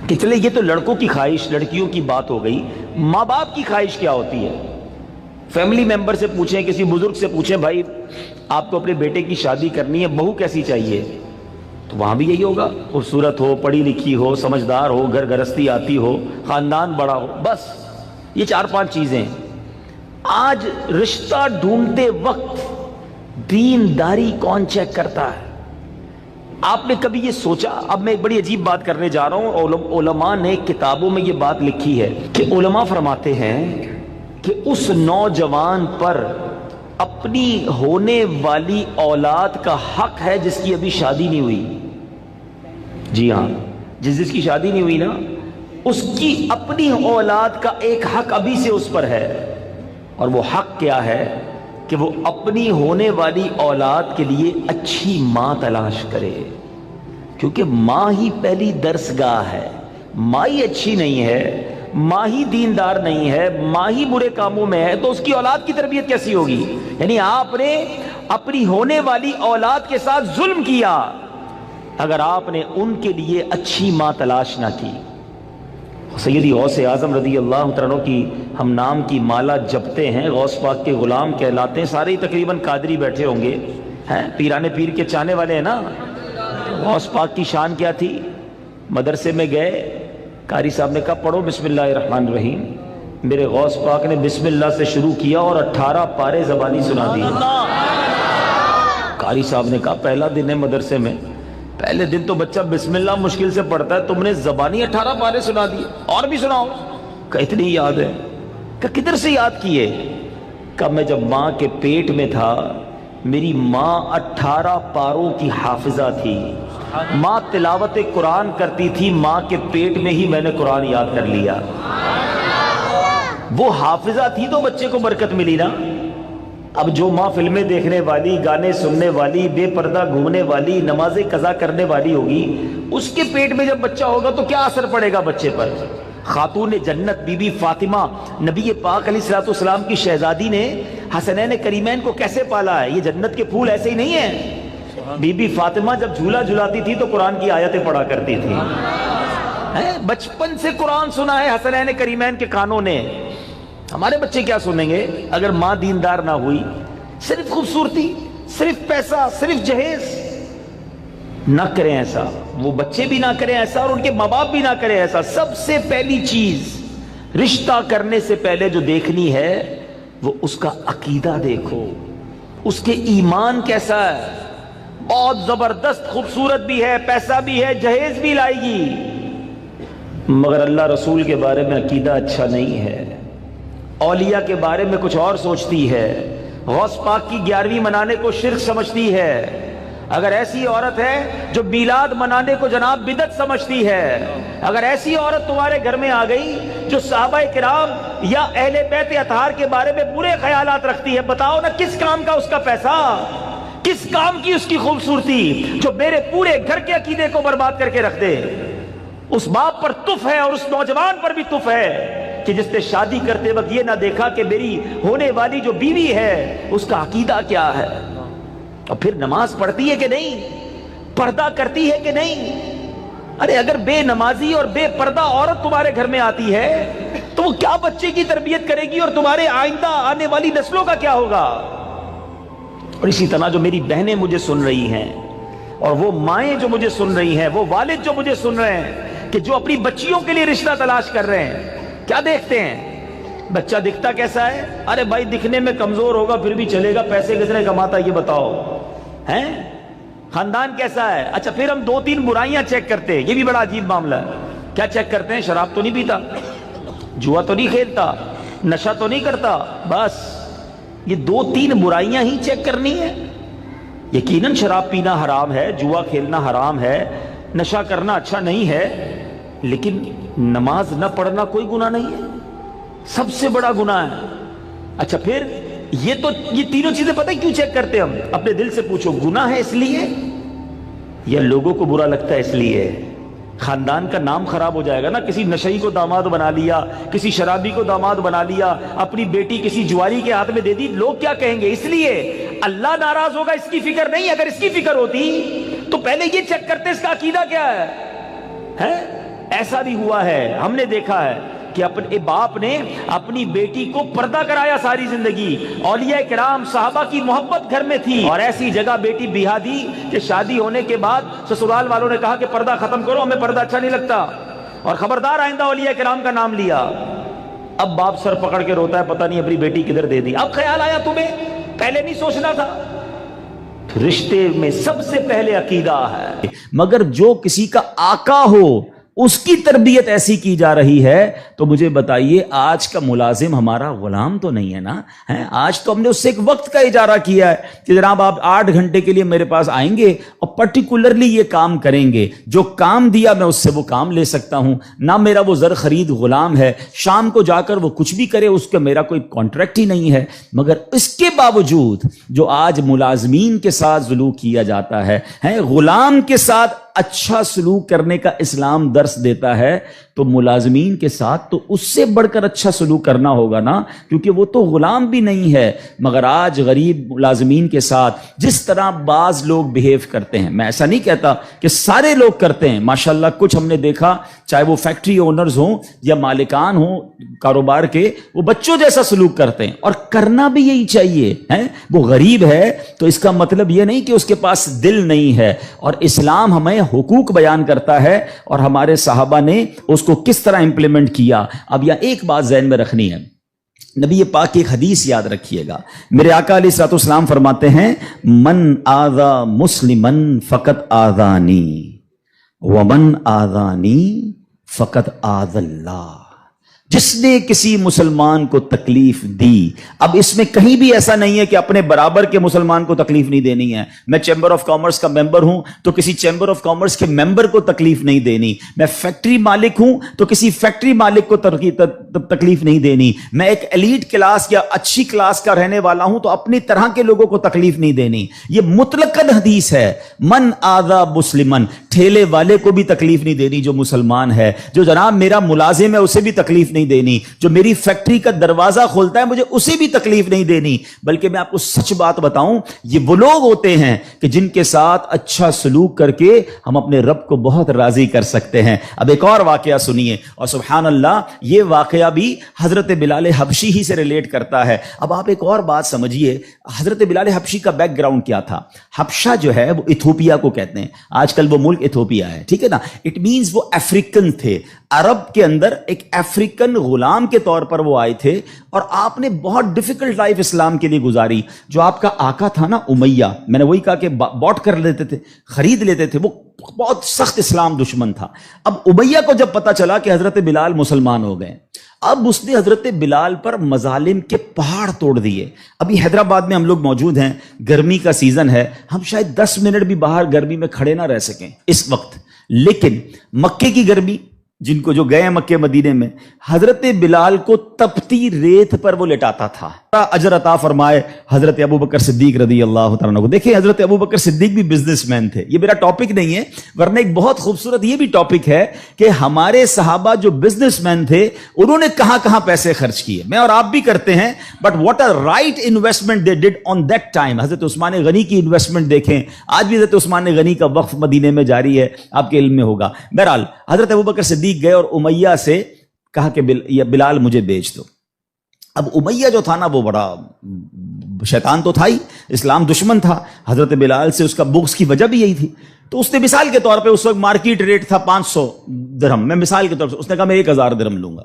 کہ چلے یہ تو لڑکوں کی خواہش، لڑکیوں کی بات ہو گئی. ماں باپ کی خواہش کیا ہوتی ہے؟ فیملی ممبر سے پوچھیں، کسی بزرگ سے پوچھیں، بھائی آپ کو اپنے بیٹے کی شادی کرنی ہے، بہو کیسی چاہیے؟ تو وہاں بھی یہی ہوگا، خوبصورت ہو، پڑھی لکھی ہو، سمجھدار ہو، گھر گرستی آتی ہو، خاندان بڑا ہو. بس یہ 4-5 چیزیں. آج رشتہ ڈھونڈتے وقت دینداری کون چیک کرتا ہے؟ آپ نے کبھی یہ سوچا؟ اب میں ایک بڑی عجیب بات کرنے جا رہا ہوں. علماء نے کتابوں میں یہ بات لکھی ہے کہ علماء فرماتے ہیں کہ اس نوجوان پر اپنی ہونے والی اولاد کا حق ہے جس کی ابھی شادی نہیں ہوئی. جی ہاں، جس کی شادی نہیں ہوئی نا، اس کی اپنی اولاد کا ایک حق ابھی سے اس پر ہے. اور وہ حق کیا ہے؟ کہ وہ اپنی ہونے والی اولاد کے لیے اچھی ماں تلاش کرے، کیونکہ ماں ہی پہلی درسگاہ ہے. ماں ہی اچھی نہیں ہے، ماں ہی دیندار نہیں ہے، ماں ہی برے کاموں میں ہے، تو اس کی اولاد کی تربیت کیسی ہوگی؟ یعنی آپ نے اپنی ہونے والی اولاد کے ساتھ ظلم کیا اگر آپ نے ان کے لیے اچھی ماں تلاش نہ کی؟ سیدی غوث اعظم رضی اللہ تعالیٰ عنہ کی ہم نام کی مالا جپتے ہیں، غوث پاک کے غلام کہلاتے ہیں، سارے تقریباً قادری بیٹھے ہوں گے، ہیں پیرانے پیر کے چاہنے والے ہیں نا۔ غوث پاک کی شان کیا تھی؟ مدرسے میں گئے، قاری صاحب نے کہا پڑھو بسم اللہ الرحمن الرحیم، میرے غوث پاک نے بسم اللہ سے شروع کیا اور 18 پارے زبانی سنا دی۔ قاری صاحب نے کہا پہلا دن ہے مدرسے میں، پہلے دن تو بچہ بسم اللہ مشکل سے پڑھتا ہے، تم نے زبانی 18 پارے سنا دیے، اور بھی سناؤ۔ کہ اتنی یاد ہے؟ کہ کدھر سے یاد کیے؟ کہ میں جب ماں کے پیٹ میں تھا میری ماں 18 پاروں کی حافظہ تھی، ماں تلاوت قرآن کرتی تھی، ماں کے پیٹ میں ہی میں نے قرآن یاد کر لیا۔ وہ حافظہ تھی تو بچے کو برکت ملی نا۔ اب جو ماں فلمیں دیکھنے والی، گانے سننے والی، بے پردہ گھومنے والی، نمازیں قضا کرنے والی ہوگی، اس کے پیٹ میں جب بچہ ہوگا تو کیا اثر پڑے گا بچے پر؟ خاتون جنت بی بی فاطمہ نبی پاک علیہ السلام کی شہزادی نے حسنین کریمین کو کیسے پالا ہے؟ یہ جنت کے پھول ایسے ہی نہیں ہیں۔ بی بی فاطمہ جب جھولا جھلاتی تھی تو قرآن کی آیتیں پڑھا کرتی تھی، بچپن سے قرآن سنا ہے حسنین کریمین کے کانوں نے۔ ہمارے بچے کیا سنیں گے اگر ماں دیندار نہ ہوئی؟ صرف خوبصورتی، صرف پیسہ، صرف جہیز۔ نہ کریں ایسا، وہ بچے بھی نہ کریں ایسا اور ان کے ماں باپ بھی نہ کریں ایسا۔ سب سے پہلی چیز رشتہ کرنے سے پہلے جو دیکھنی ہے وہ اس کا عقیدہ دیکھو، اس کے ایمان کیسا ہے۔ بہت زبردست خوبصورت بھی ہے، پیسہ بھی ہے، جہیز بھی لائے گی، مگر اللہ رسول کے بارے میں عقیدہ اچھا نہیں ہے، اولیاء کے بارے میں کچھ اور سوچتی ہے، غوث پاک کی 11ویں منانے کو شرک سمجھتی ہے۔ اگر ایسی عورت ہے جو میلاد منانے کو جناب بدعت سمجھتی ہے، اگر ایسی عورت تمہارے گھر میں آ گئی جو صحابہ کرام یا اہل بیت اطہار کے بارے میں برے خیالات رکھتی ہے، بتاؤ نا کس کام کا اس کا پیسہ، کس کام کی اس کی خوبصورتی جو میرے پورے گھر کے عقیدے کو برباد کر کے رکھ دے۔ اس باپ پر تف ہے اور اس نوجوان پر بھی تف ہے کہ جس نے شادی کرتے وقت یہ نہ دیکھا کہ میری ہونے والی جو بیوی ہے اس کا عقیدہ کیا ہے، اور پھر نماز پڑھتی ہے کہ نہیں، پردہ کرتی ہے کہ نہیں۔ ارے اگر بے نمازی اور بے پردہ عورت تمہارے گھر میں آتی ہے تو وہ کیا بچے کی تربیت کرے گی اور تمہارے آئندہ آنے والی نسلوں کا کیا ہوگا؟ اور اسی طرح جو میری بہنیں مجھے سن رہی ہیں اور وہ مائیں جو مجھے سن رہی ہیں، وہ والد جو مجھے سن رہے ہیں کہ جو اپنی بچیوں کے لیے رشتہ تلاش کر رہے ہیں، کیا دیکھتے ہیں؟ بچہ دکھتا کیسا ہے؟ ارے بھائی دکھنے میں کمزور ہوگا پھر بھی چلے گا، پیسے کس نے کماتا ہے یہ بتاؤ، ہیں؟ خاندان کیسا ہے؟ اچھا پھر ہم 2-3 برائیاں چیک کرتے ہیں، یہ بھی بڑا عجیب معاملہ ہے۔ کیا چیک کرتے ہیں؟ شراب تو نہیں پیتا، جوا تو نہیں کھیلتا، نشہ تو نہیں کرتا، بس یہ 2-3 برائیاں ہی چیک کرنی ہے۔ یقیناً شراب پینا حرام ہے، جوا کھیلنا حرام ہے، نشہ کرنا اچھا نہیں ہے، لیکن نماز نہ پڑھنا کوئی گناہ نہیں ہے، سب سے بڑا گناہ ہے۔ اچھا پھر یہ تینوں چیزیں پتہ کیوں چیک کرتے ہم؟ اپنے دل سے پوچھو، گناہ ہے اس لیے یا لوگوں کو برا لگتا ہے اس لیے؟ خاندان کا نام خراب ہو جائے گا نا، کسی نشئی کو داماد بنا لیا، کسی شرابی کو داماد بنا لیا، اپنی بیٹی کسی جواری کے ہاتھ میں دے دی، لوگ کیا کہیں گے؟ اس لیے اللہ ناراض ہوگا اس کی فکر نہیں۔ اگر اس کی فکر ہوتی تو پہلے یہ چیک کرتے اس کا عقیدہ کیا ہے۔ ایسا بھی ہوا ہے، ہم نے دیکھا ہے کہ اپنے باپ نے اپنی بیٹی کو پردہ کرایا ساری زندگی، اولیاء کرام صحابہ کی محبت گھر میں تھی، اور ایسی جگہ بیٹی بیاہ دی کہ شادی ہونے کے بعد سسرال والوں نے کہا کہ پردہ ختم کرو، ہمیں پردہ اچھا نہیں لگتا، اور خبردار آئندہ اولیاء کرام کا نام لیا۔ اب باپ سر پکڑ کے روتا ہے، پتہ نہیں اپنی بیٹی کدھر دے دی۔ اب خیال آیا تمہیں، پہلے نہیں سوچنا تھا؟ رشتے میں سب سے پہلے عقیدہ ہے۔ مگر جو کسی کا آقا ہو اس کی تربیت ایسی کی جا رہی ہے تو مجھے بتائیے آج کا ملازم ہمارا غلام تو نہیں ہے نا؟ آج تو ہم نے اس سے ایک وقت کا اجارہ کیا ہے کہ جناب آپ 8 گھنٹے کے لیے میرے پاس آئیں گے اور پرٹیکولرلی یہ کام کریں گے، جو کام دیا میں اس سے وہ کام لے سکتا ہوں، نہ میرا وہ زر خرید غلام ہے، شام کو جا کر وہ کچھ بھی کرے اس کا میرا کوئی کانٹریکٹ ہی نہیں ہے۔ مگر اس کے باوجود جو آج ملازمین کے ساتھ سلوک کیا جاتا ہے، غلام کے ساتھ اچھا سلوک کرنے کا اسلام درس دیتا ہے، تو ملازمین کے ساتھ تو اس سے بڑھ کر اچھا سلوک کرنا ہوگا نا، کیونکہ وہ تو غلام بھی نہیں ہے۔ مگر آج غریب ملازمین کے ساتھ جس طرح بعض لوگ بہیو کرتے ہیں، میں ایسا نہیں کہتا کہ سارے لوگ کرتے ہیں، ماشاءاللہ کچھ ہم نے دیکھا، چاہے وہ فیکٹری اونرز ہوں یا مالکان ہوں کاروبار کے، وہ بچوں جیسا سلوک کرتے ہیں، اور کرنا بھی یہی چاہیے ہے۔ وہ غریب ہے تو اس کا مطلب یہ نہیں کہ اس کے پاس دل نہیں ہے، اور اسلام ہمیں حقوق بیان کرتا ہے اور ہمارے صحابہ نے اس کو کس طرح امپلیمنٹ کیا۔ اب یہاں ایک بات ذہن میں رکھنی ہے، نبی پاک کی ایک حدیث یاد رکھیے گا، میرے آقا علیہ الصلوۃ والسلام فرماتے ہیں من آذا مسلمن فقط آذانی ومن آذانی فقط آذ اللہ، جس نے کسی مسلمان کو تکلیف دی۔ اب اس میں کہیں بھی ایسا نہیں ہے کہ اپنے برابر کے مسلمان کو تکلیف نہیں دینی ہے۔ میں چیمبر آف کامرس کا ممبر ہوں تو کسی چیمبر آف کامرس کے ممبر کو تکلیف نہیں دینی، میں فیکٹری مالک ہوں تو کسی فیکٹری مالک کو تکلیف نہیں دینی، میں ایک ایلیٹ کلاس یا اچھی کلاس کا رہنے والا ہوں تو اپنی طرح کے لوگوں کو تکلیف نہیں دینی۔ یہ مطلقاً حدیث ہے، من آذا مسلمن، ٹھیلے والے کو بھی تکلیف نہیں دینی جو مسلمان ہے، جو جناب میرا ملازم ہے اسے بھی تکلیف نہیں دینی، جو میری فیکٹری کا دروازہ کھولتا ہے مجھے اسے بھی تکلیف نہیں دینی۔ بلکہ میں آپ کو سچ بات بتاؤں، یہ وہ لوگ ہوتے ہیں کہ جن کے ساتھ اچھا سلوک کر کے ہم اپنے رب کو بہت راضی کر سکتے ہیں۔ اب ایک اور واقعہ سنیے، اور سبحان اللہ یہ واقعہ بھی حضرت بلال حبشی ہی سے ریلیٹ کرتا ہے۔ اب آپ ایک اور بات سمجھیے، حضرت بلال حبشی کا بیک گراؤنڈ کیا تھا؟ حبشہ جو ہے وہ ایتھوپیا کو کہتے ہیں، آج کل وہ ملک ایتھوپیا ہے، ٹھیک ہے نا۔ اٹ مینز وہ افریقن تھے، عرب کے اندر ایک افریقن غلام کے طور پر وہ آئے تھے، اور آپ نے بہت ڈیفیکلٹ لائف اسلام کے لیے گزاری۔ جو آپ کا آقا تھا نا امیہ، میں نے وہی کہا کہ باٹ کر لیتے تھے، خرید لیتے تھے، وہ بہت سخت اسلام دشمن تھا۔ اب امیہ کو جب پتا چلا کہ حضرت بلال مسلمان ہو گئے، اب اس نے حضرت بلال پر مظالم کے پہاڑ توڑ دیے۔ ابھی حیدرآباد میں ہم لوگ موجود ہیں، گرمی کا سیزن ہے، ہم شاید 10 منٹ بھی باہر گرمی میں کھڑے نہ رہ سکیں اس وقت، لیکن مکے کی گرمی، جن کو جو گئے مکے مدینے میں، حضرت بلال کو تپتی ریت پر وہ لٹاتا تھا۔ اجر عطا فرمائے حضرت ابو بکر صدیق رضی اللہ تعالیٰ عنہ کو۔ دیکھیں حضرت ابو بکر صدیق بھی بزنس مین تھے، یہ میرا ٹاپک نہیں ہے، ورنہ ایک بہت خوبصورت یہ بھی ٹاپک ہے کہ ہمارے صحابہ جو بزنس مین تھے انہوں نے کہاں کہاں پیسے خرچ کیے۔ میں اور آپ بھی کرتے ہیں، but what a right investment they did on that time. Hazrat Usman غنی کی انویسٹمنٹ دیکھیں، آج بھی حضرت عثمان غنی کا وقف مدینے میں جاری ہے، آپ کے علم میں ہوگا۔ بہرحال حضرت ابو بکر صدیق گئے اور امیہ سے کہا کہ بلال مجھے بیچ دو۔ اب امیہ جو تھا نا وہ بڑا شیطان تو تھا ہی، اسلام دشمن تھا، حضرت بلال سے اس کا بغض کی وجہ بھی یہی تھی۔ تو اس نے مثال کے طور پہ، اس وقت مارکیٹ ریٹ تھا 500 درہم، میں مثال کے طور پر اس نے کہا میں 1000 درہم لوں گا۔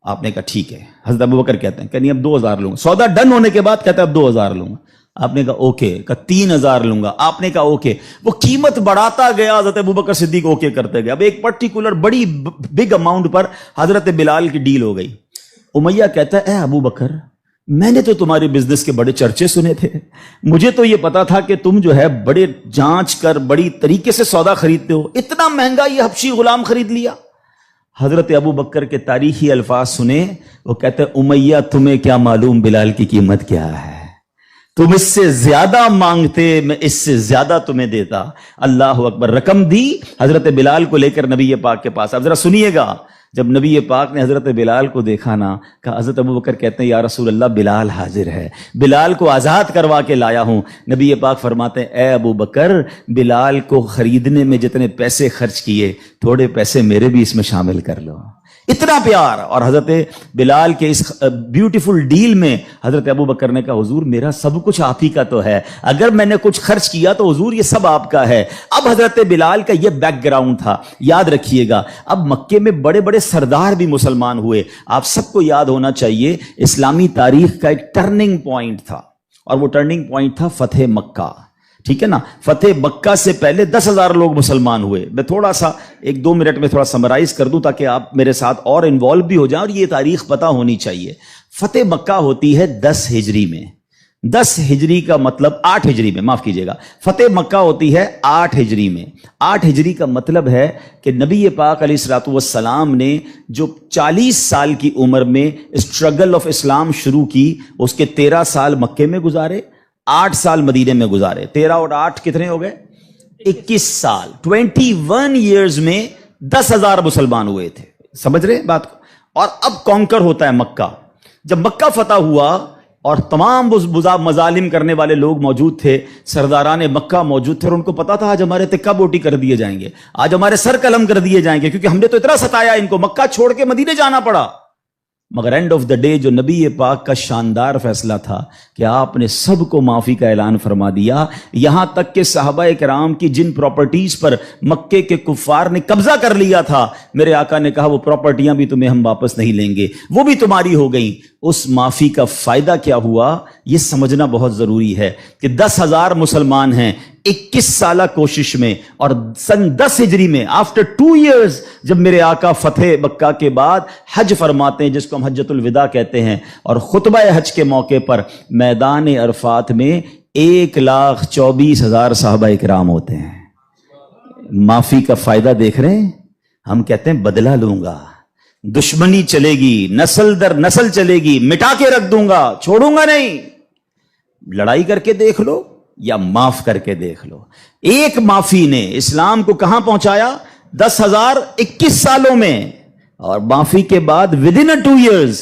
آپ نے کہا ٹھیک ہے۔ حضرت ابوبکر کہتے ہیں کہ نہیں اب 2000 لوں گا۔ سودا ڈن ہونے کے بعد کہتا ہے اب 2000 لوں گا۔ آپ نے کہا اوکے، کہا 3000 لوں گا۔ آپ نے کہا اوکے۔ وہ قیمت بڑھاتا گیا، حضرت ابوبکر صدیق اوکے کرتے گئے۔ اب ایک پرٹیکولر بڑی بگ اماؤنٹ پر حضرت بلال کی ڈیل ہو گئی۔ امیہ کہتا ہے اے ابو بکر، میں نے تو تمہارے بزنس کے بڑے چرچے سنے تھے، مجھے تو یہ پتا تھا کہ تم جو ہے بڑے جانچ کر بڑی طریقے سے سودا خریدتے ہو، اتنا مہنگا یہ حبشی غلام خرید لیا۔ حضرت ابو بکر کے تاریخی الفاظ سنے، وہ کہتے ہیں امیہ تمہیں کیا معلوم بلال کی قیمت کیا ہے، تم اس سے زیادہ مانگتے میں اس سے زیادہ تمہیں دیتا۔ اللہ اکبر۔ رقم دی حضرت بلال کو لے کر نبی پاک کے پاس۔ اب ذرا سنیے گا، جب نبی پاک نے حضرت بلال کو دیکھا نا، کہ حضرت ابو بکر کہتے ہیں یا رسول اللہ بلال حاضر ہے، بلال کو آزاد کروا کے لایا ہوں۔ نبی پاک فرماتے ہیں اے ابو بکر، بلال کو خریدنے میں جتنے پیسے خرچ کیے تھوڑے پیسے میرے بھی اس میں شامل کر لو۔ اتنا پیار۔ اور حضرت بلال کے اس بیوٹیفل ڈیل میں حضرت ابو بکر نے کہا حضور میرا سب کچھ آپ ہی کا تو ہے، اگر میں نے کچھ خرچ کیا تو حضور یہ سب آپ کا ہے۔ اب حضرت بلال کا یہ بیک گراؤنڈ تھا، یاد رکھیے گا۔ اب مکے میں بڑے بڑے سردار بھی مسلمان ہوئے۔ آپ سب کو یاد ہونا چاہیے اسلامی تاریخ کا ایک ٹرننگ پوائنٹ تھا، اور وہ ٹرننگ پوائنٹ تھا فتح مکہ، ٹھیک ہے نا۔ فتح مکہ سے پہلے 10,000 لوگ مسلمان ہوئے۔ میں تھوڑا سا 1-2 منٹ میں تھوڑا سمرائز کر دوں تاکہ آپ میرے ساتھ اور انوالو بھی ہو جائیں، اور یہ تاریخ پتہ ہونی چاہیے۔ فتح مکہ ہوتی ہے 10 ہجری میں، 10 ہجری کا مطلب 8 ہجری میں، معاف کیجیے گا، فتح مکہ ہوتی ہے 8 ہجری میں۔ 8 ہجری کا مطلب ہے کہ نبی پاک علیہ الصلوۃ والسلام نے جو 40 سال کی عمر میں اسٹرگل آف اسلام شروع کی، اس کے 13 سال مکے میں گزارے، 8 سال مدینے میں گزارے۔ 13 اور 8 کتنے ہو گئے؟ 21 سال۔ 21 ایئرز میں 10,000 مسلمان ہوئے تھے۔ سمجھ رہے ہیں بات کو؟ اور اب کانکر ہوتا ہے مکہ. جب مکہ فتح ہوا اور تمام مظالم کرنے والے لوگ موجود تھے، سرداران مکہ موجود تھے، اور ان کو پتا تھا آج ہمارے تکہ بوٹی کر دیے جائیں گے، آج ہمارے سر قلم کر دیے جائیں گے، کیونکہ ہم نے تو اتنا ستایا ان کو، مکہ چھوڑ کے مدینے جانا پڑا. مگر اینڈ آف دا ڈے جو نبی پاک کا شاندار فیصلہ تھا کہ آپ نے سب کو معافی کا اعلان فرما دیا، یہاں تک کہ صحابہ کرام کی جن پراپرٹیز پر مکے کے کفار نے قبضہ کر لیا تھا، میرے آقا نے کہا وہ پراپرٹیاں بھی تمہیں ہم واپس نہیں لیں گے، وہ بھی تمہاری ہو گئیں. اس معافی کا فائدہ کیا ہوا یہ سمجھنا بہت ضروری ہے کہ 10,000 مسلمان ہیں 21 سالہ کوشش میں، اور سن 10 ہجری میں آفٹر 2 ایئرز جب میرے آقا فتح مکہ کے بعد حج فرماتے ہیں، جس کو ہم حجۃ الوداع کہتے ہیں، اور خطبہ حج کے موقع پر میدان عرفات میں 1,24,000 صحابہ کرام ہوتے ہیں. معافی کا فائدہ دیکھ رہے ہیں؟ ہم کہتے ہیں بدلہ لوں گا، دشمنی چلے گی، نسل در نسل چلے گی، مٹا کے رکھ دوں گا، چھوڑوں گا نہیں. لڑائی کر کے دیکھ لو یا معاف کر کے دیکھ لو. ایک معافی نے اسلام کو کہاں پہنچایا؟ 10,021 سالوں میں. اور معافی کے بعد ودن 2 ایئرز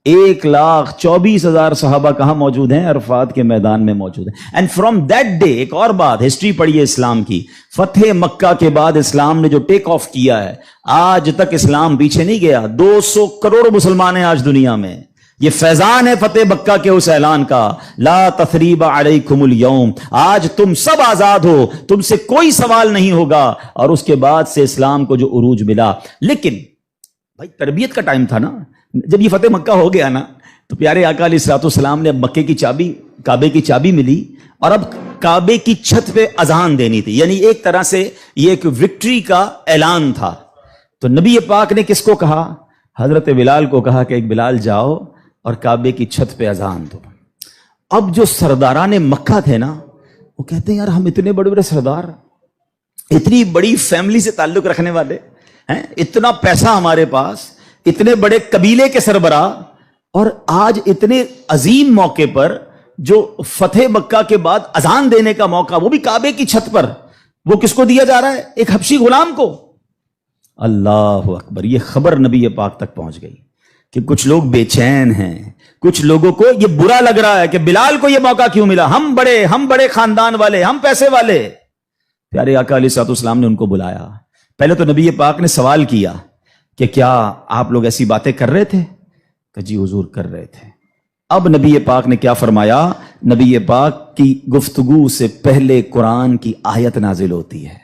1,24,000 صحابہ کہاں موجود ہیں؟ عرفات کے میدان میں موجود ہیں. اینڈ فرام دیٹ ڈے، ایک اور بات، ہسٹری پڑھیے اسلام کی، فتح مکہ کے بعد اسلام نے جو ٹیک آف کیا ہے، آج تک اسلام پیچھے نہیں گیا. 200 کروڑ مسلمان ہیں آج دنیا میں. یہ فیضان ہے فتح مکہ کے اس اعلان کا، لا تثریب علیکم اليوم، آج تم سب آزاد ہو، تم سے کوئی سوال نہیں ہوگا. اور اس کے بعد سے اسلام کو جو عروج ملا. لیکن بھائی تربیت کا ٹائم تھا نا. جب یہ فتح مکہ ہو گیا نا تو پیارے آقا علیہ الصلوۃ والسلام نے اب مکے کی چابی، کعبے کی چابی ملی، اور اب کعبے کی چھت پہ اذان دینی تھی. یعنی ایک طرح سے یہ ایک وکٹری کا اعلان تھا. تو نبی پاک نے کس کو کہا؟ حضرت بلال کو کہا کہ ایک بلال جاؤ اور کعبے کی چھت پہ اذان دو. اب جو سرداران مکہ تھے نا، وہ کہتے ہیں یار ہم اتنے بڑے بڑے سردار، اتنی بڑی فیملی سے تعلق رکھنے والے ہیں، اتنا پیسہ ہمارے پاس، اتنے بڑے قبیلے کے سربراہ، اور آج اتنے عظیم موقع پر جو فتح مکہ کے بعد اذان دینے کا موقع، وہ بھی کعبے کی چھت پر، وہ کس کو دیا جا رہا ہے؟ ایک حبشی غلام کو. اللہ اکبر. یہ خبر نبی پاک تک پہنچ گئی کہ کچھ لوگ بے چین ہیں، کچھ لوگوں کو یہ برا لگ رہا ہے کہ بلال کو یہ موقع کیوں ملا، ہم بڑے خاندان والے، ہم پیسے والے. پیارے آقا علیہ الصلوۃ والسلام نے ان کو بلایا. پہلے تو نبی پاک نے سوال کیا کہ کیا آپ لوگ ایسی باتیں کر رہے تھے؟ کہ جی حضور کر رہے تھے. اب نبی پاک نے کیا فرمایا؟ نبی پاک کی گفتگو سے پہلے قرآن کی آیت نازل ہوتی ہے،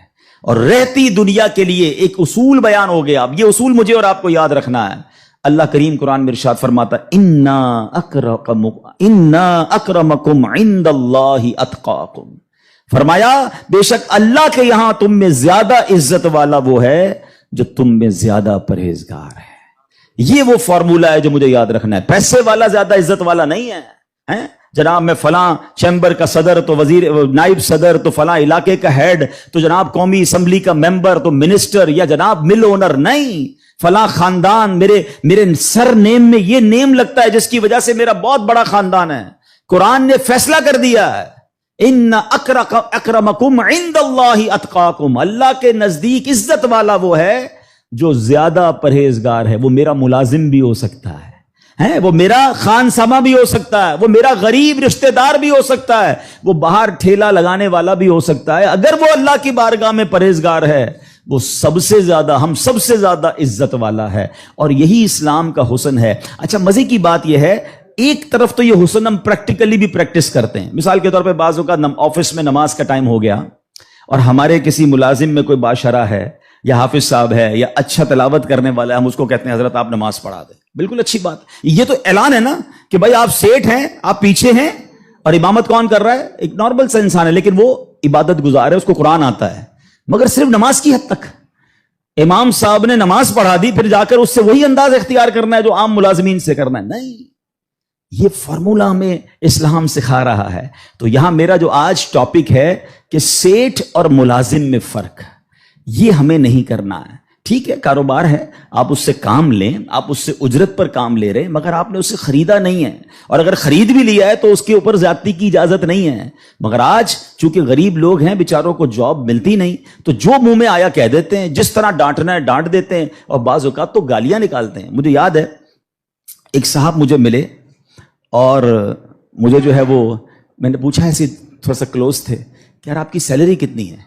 اور رہتی دنیا کے لیے ایک اصول بیان ہو گیا. اب یہ اصول مجھے اور آپ کو یاد رکھنا ہے. اللہ کریم قرآن میں ارشاد فرماتا انا اکرمکم عند اللہ اتقاکم. فرمایا بے شک اللہ کے یہاں تم میں زیادہ عزت والا وہ ہے جو تم میں زیادہ پرہیزگار ہے. یہ وہ فارمولہ ہے جو مجھے یاد رکھنا ہے. پیسے والا زیادہ عزت والا نہیں ہے. جناب میں فلاں چیمبر کا صدر تو وزیر نائب صدر تو فلاں علاقے کا ہیڈ تو جناب قومی اسمبلی کا ممبر تو منسٹر یا جناب مل اونر نہیں. فلاں خاندان میرے سر نیم میں یہ نیم لگتا ہے جس کی وجہ سے میرا بہت بڑا خاندان ہے. قرآن نے فیصلہ کر دیا ہے ان اکرمکم عند اللہ اتقاکم. اللہ کے نزدیک عزت والا وہ ہے جو زیادہ پرہیزگار ہے. وہ میرا ملازم بھی ہو سکتا ہے، وہ میرا خان سما بھی ہو سکتا ہے، وہ میرا غریب رشتہ دار بھی ہو سکتا ہے، وہ باہر ٹھیلا لگانے والا بھی ہو سکتا ہے. اگر وہ اللہ کی بارگاہ میں پرہیزگار ہے وہ سب سے زیادہ، ہم سب سے زیادہ عزت والا ہے. اور یہی اسلام کا حسن ہے. اچھا مزے کی بات یہ ہے، ایک طرف تو یہ حسن ہم پریکٹیکلی بھی پریکٹس کرتے ہیں. مثال کے طور پہ بعض اوقات آفس میں نماز کا ٹائم ہو گیا اور ہمارے کسی ملازم میں کوئی باشرہ ہے یا حافظ صاحب ہے یا اچھا تلاوت کرنے والا ہے، ہم اس کو کہتے ہیں حضرت آپ نماز پڑھا دیں. بالکل اچھی بات. یہ تو اعلان ہے نا کہ بھائی آپ سیٹ ہیں، آپ پیچھے ہیں، اور امامت کون کر رہا ہے؟ ایک نارمل سا انسان ہے، لیکن وہ عبادت گزار ہے، اس کو قرآن آتا ہے. مگر صرف نماز کی حد تک. امام صاحب نے نماز پڑھا دی، پھر جا کر اس سے وہی انداز اختیار کرنا ہے جو عام ملازمین سے کرنا ہے. نہیں، یہ فارمولہ ہمیں اسلام سکھا رہا ہے. تو یہاں میرا جو آج ٹاپک ہے کہ سیٹ اور ملازم میں فرق، یہ ہمیں نہیں کرنا ہے. ٹھیک ہے کاروبار ہے, آپ اس سے کام لیں, آپ اس سے اجرت پر کام لے رہے ہیں, مگر آپ نے اسے خریدا نہیں ہے, اور اگر خرید بھی لیا ہے تو اس کے اوپر زیادتی کی اجازت نہیں ہے. مگر آج چونکہ غریب لوگ ہیں, بیچاروں کو جاب ملتی نہیں, تو جو منہ میں آیا کہہ دیتے ہیں, جس طرح ڈانٹنا ہے ڈانٹ دیتے ہیں, اور بعض اوقات تو گالیاں نکالتے ہیں. مجھے یاد ہے ایک صاحب مجھے ملے, اور مجھے جو ہے وہ میں نے پوچھا, ایسے تھوڑا سا کلوز تھے, کہ یار آپ کی سیلری کتنی ہے؟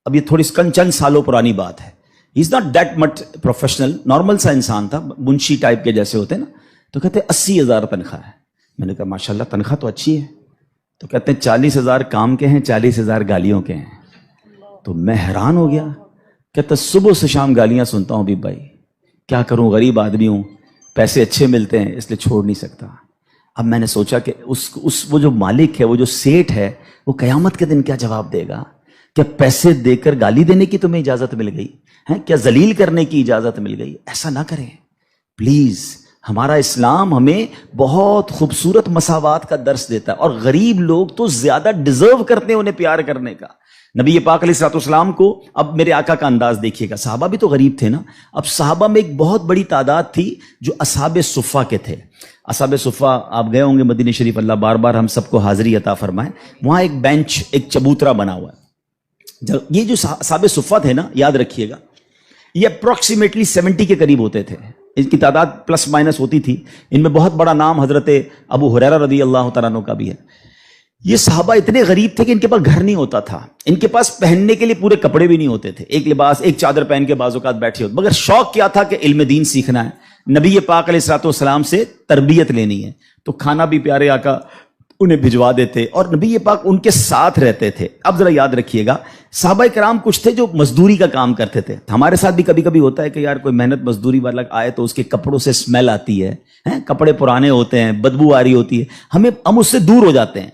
اب یہ تھوڑی چند سالوں پرانی بات ہے. He is not that much professional, normal سا انسان تھا, منشی ٹائپ کے جیسے ہوتے ہیں نا. تو کہتے 80,000 تنخواہ ہے. میں نے کہا ماشاءاللہ تنخواہ تو اچھی ہے. تو کہتے ہیں 40,000 کام کے ہیں, 40,000 گالیوں کے ہیں. تو میں حیران ہو گیا. کہتا صبح سے شام گالیاں سنتا ہوں. بھی بھائی کیا کروں, غریب آدمی ہوں, پیسے اچھے ملتے ہیں اس لیے چھوڑ نہیں سکتا. اب میں نے سوچا کہ وہ جو مالک ہے, وہ جو سیٹ ہے, وہ قیامت کے دن کیا جواب دے گا؟ کیا پیسے دے کر گالی دینے کی تمہیں اجازت مل گئی ہے؟ کیا ذلیل کرنے کی اجازت مل گئی؟ ایسا نہ کریں پلیز. ہمارا اسلام ہمیں بہت خوبصورت مساوات کا درس دیتا ہے, اور غریب لوگ تو زیادہ ڈیزرو کرتے ہیں انہیں پیار کرنے کا. نبی پاک علیہ الصلوۃ والسلام کو, اب میرے آقا کا انداز دیکھیے گا, صحابہ بھی تو غریب تھے نا. اب صحابہ میں ایک بہت بڑی تعداد تھی جو اصحاب صفہ کے تھے. اصحاب صفہ آپ گئے ہوں گے مدینہ شریف, اللہ بار بار ہم سب کو حاضری عطا فرمائے. وہاں ایک بینچ, ایک چبوترا بنا ہوا ہے. یہ جو اصحاب صفہ تھے نا, یاد رکھیے گا, یہ اپروکسیمیٹلی 70 کے قریب ہوتے تھے. ان کی تعداد پلس مائنس ہوتی تھی. ان میں بہت بڑا نام حضرت ابو ہریرہ رضی اللہ تعالیٰ عنہ کا بھی ہے. یہ صحابہ اتنے غریب تھے کہ ان کے پاس گھر نہیں ہوتا تھا, ان کے پاس پہننے کے لیے پورے کپڑے بھی نہیں ہوتے تھے. ایک لباس, ایک چادر پہن کے بعض اوقات بیٹھے ہوتے, مگر شوق کیا تھا کہ علم دین سیکھنا ہے, نبی پاک علیہ الصلوۃ والسلام سے تربیت لینی ہے. تو کھانا بھی پیارے آقا انہیں بھجوا دیتے, اور نبی پاک ان کے ساتھ رہتے تھے. اب ذرا یاد رکھیے گا, صحابہ کرام کچھ تھے جو مزدوری کا کام کرتے تھے. ہمارے ساتھ بھی کبھی کبھی ہوتا ہے کہ یار کوئی محنت مزدوری والا آئے تو اس کے کپڑوں سے اسمیل آتی ہے, کپڑے پرانے ہوتے ہیں, بدبو آ رہی ہوتی ہے, ہم اس سے دور ہو جاتے ہیں.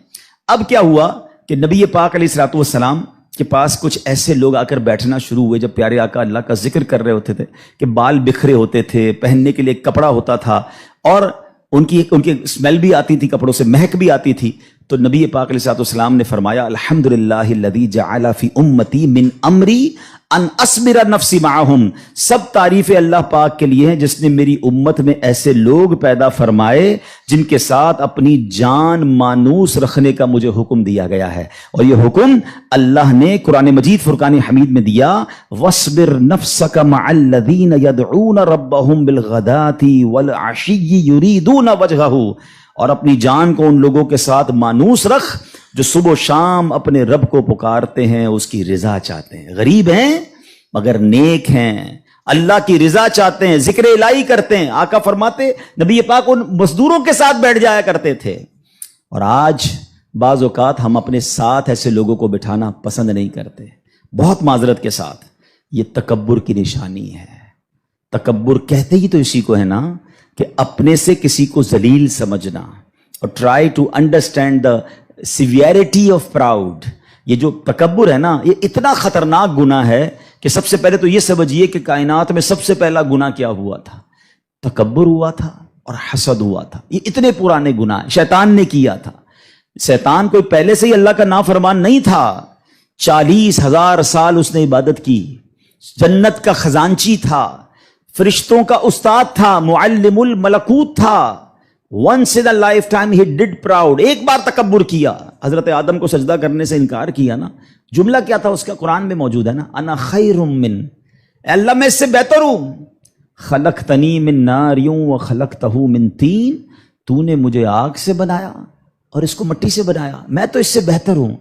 اب کیا ہوا کہ نبی پاک علیہ الصلوۃ والسلام کے پاس کچھ ایسے لوگ آ کر بیٹھنا شروع ہوئے, جب پیارے آقا اللہ کا ذکر کر رہے ہوتے تھے, کہ بال بکھرے ہوتے تھے, پہننے کے لیے کپڑا ہوتا تھا, اور ان کی اسمیل بھی آتی تھی, کپڑوں سے مہک بھی آتی تھی. تو نبی پاک علیہ الصلوۃ والسلام نے فرمایا, الحمدللہ الذی جعل فی امتی من امری ان اصبر نفسی معہم. سب تعریف اللہ پاک کے لیے ہیں جس نے میری امت میں ایسے لوگ پیدا فرمائے جن کے ساتھ اپنی جان مانوس رکھنے کا مجھے حکم دیا گیا ہے. اور یہ حکم اللہ نے قرآن مجید فرقان حمید میں دیا, وَاصْبِرْ نَفْسَكَ مَعَ الَّذِينَ يَدْعُونَ رَبَّهُمْ بِالْغَدَاةِ وَالْعَشِيِّ يُرِيدُونَ وَجْهَهُ. اور اپنی جان کو ان لوگوں کے ساتھ مانوس رکھ جو صبح و شام اپنے رب کو پکارتے ہیں, اس کی رضا چاہتے ہیں. غریب ہیں مگر نیک ہیں, اللہ کی رضا چاہتے ہیں, ذکر الہی کرتے ہیں. آقا فرماتے نبی پاک ان مزدوروں کے ساتھ بیٹھ جایا کرتے تھے. اور آج بعض اوقات ہم اپنے ساتھ ایسے لوگوں کو بٹھانا پسند نہیں کرتے, بہت معذرت کے ساتھ. یہ تکبر کی نشانی ہے. تکبر کہتے ہی تو اسی کو ہے نا, کہ اپنے سے کسی کو ذلیل سمجھنا, اور try to understand the severity of proud. یہ جو تکبر ہے نا, یہ اتنا خطرناک گناہ ہے کہ سب سے پہلے تو یہ سمجھیے کہ کائنات میں سب سے پہلا گناہ کیا ہوا تھا؟ تکبر ہوا تھا اور حسد ہوا تھا. یہ اتنے پرانے گناہ شیطان نے کیا تھا. شیطان کوئی پہلے سے ہی اللہ کا نافرمان نہیں تھا. 40,000 سال اس نے عبادت کی, جنت کا خزانچی تھا, فرشتوں کا استاد تھا, معلم الملکوت تھا. once in a lifetime he did proud. ایک بار تکبر کیا, حضرت آدم کو سجدہ کرنے سے انکار کیا نا. جملہ کیا تھا اس کا؟ قرآن میں موجود ہے نا, انا خیر من, اے اللہ میں اس سے بہتر ہوں. خلقتنی من نار وخلقتہ من طین, تو نے مجھے آگ سے بنایا اور اس کو مٹی سے بنایا, میں تو اس سے بہتر ہوں.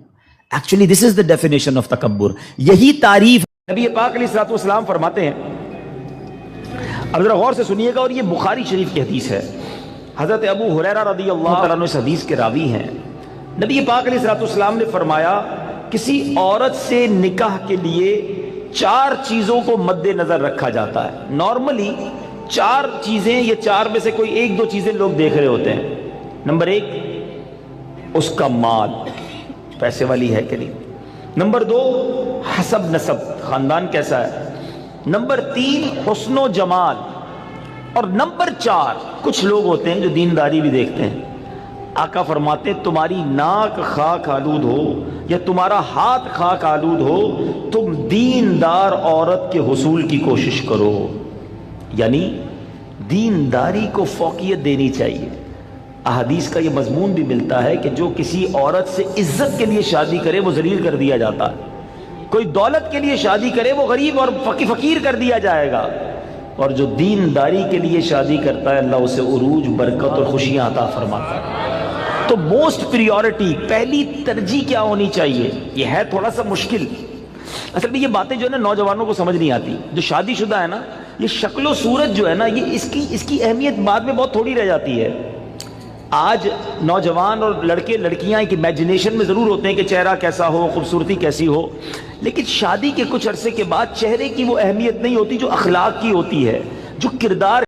Actually this is the definition of تکبر. یہی تعریف نبی پاک علیہ الصلوۃ والسلام فرماتے ہیں. اب ذرا غور سے سنیے گا, اور یہ بخاری شریف کی حدیث ہے. حضرت ابو ہریرہ رضی اللہ تعالیٰ عنہ اس حدیث کے راوی ہیں. نبی پاک علیہ الصلوۃ والسلام نے فرمایا, کسی عورت سے نکاح کے لیے 4 چیزوں کو مد نظر رکھا جاتا ہے. نارملی 4 چیزیں, یہ 4 میں سے کوئی 1-2 چیزیں لوگ دیکھ رہے ہوتے ہیں. نمبر 1, اس کا مال, پیسے والی ہے کہ نہیں. نمبر 2, حسب نسب, خاندان کیسا ہے. نمبر 3, حسن و جمال. اور نمبر 4, کچھ لوگ ہوتے ہیں جو دینداری بھی دیکھتے ہیں. آقا فرماتے تمہاری ناک خاک آلود ہو یا تمہارا ہاتھ خاک آلود ہو، تم دیندار عورت کے حصول کی کوشش کرو. یعنی دینداری کو فوقیت دینی چاہیے. احادیث کا یہ مضمون بھی ملتا ہے کہ جو کسی عورت سے عزت کے لیے شادی کرے وہ ذلیل کر دیا جاتا ہے، کوئی دولت کے لیے شادی کرے وہ غریب اور فقیر کر دیا جائے گا، اور جو دینداری کے لیے شادی کرتا ہے اللہ اسے عروج، برکت اور خوشیاں عطا فرماتا ہے. تو موسٹ پریورٹی، پہلی ترجیح کیا ہونی چاہیے؟ یہ ہے تھوڑا سا مشکل. اصل میں یہ باتیں جو ہے نا نوجوانوں کو سمجھ نہیں آتی. جو شادی شدہ ہے نا، یہ شکل و صورت جو ہے نا، یہ اس کی اہمیت بعد میں بہت تھوڑی رہ جاتی ہے. آج نوجوان اور لڑکے لڑکیاں ایک امیجنیشن میں ضرور ہوتے ہیں کہ چہرہ کیسا ہو، خوبصورتی کیسی ہو، لیکن شادی کے کچھ عرصے کے بعد چہرے کی وہ اہمیت نہیں ہوتی جو اخلاق کی ہوتی ہے، جو کردار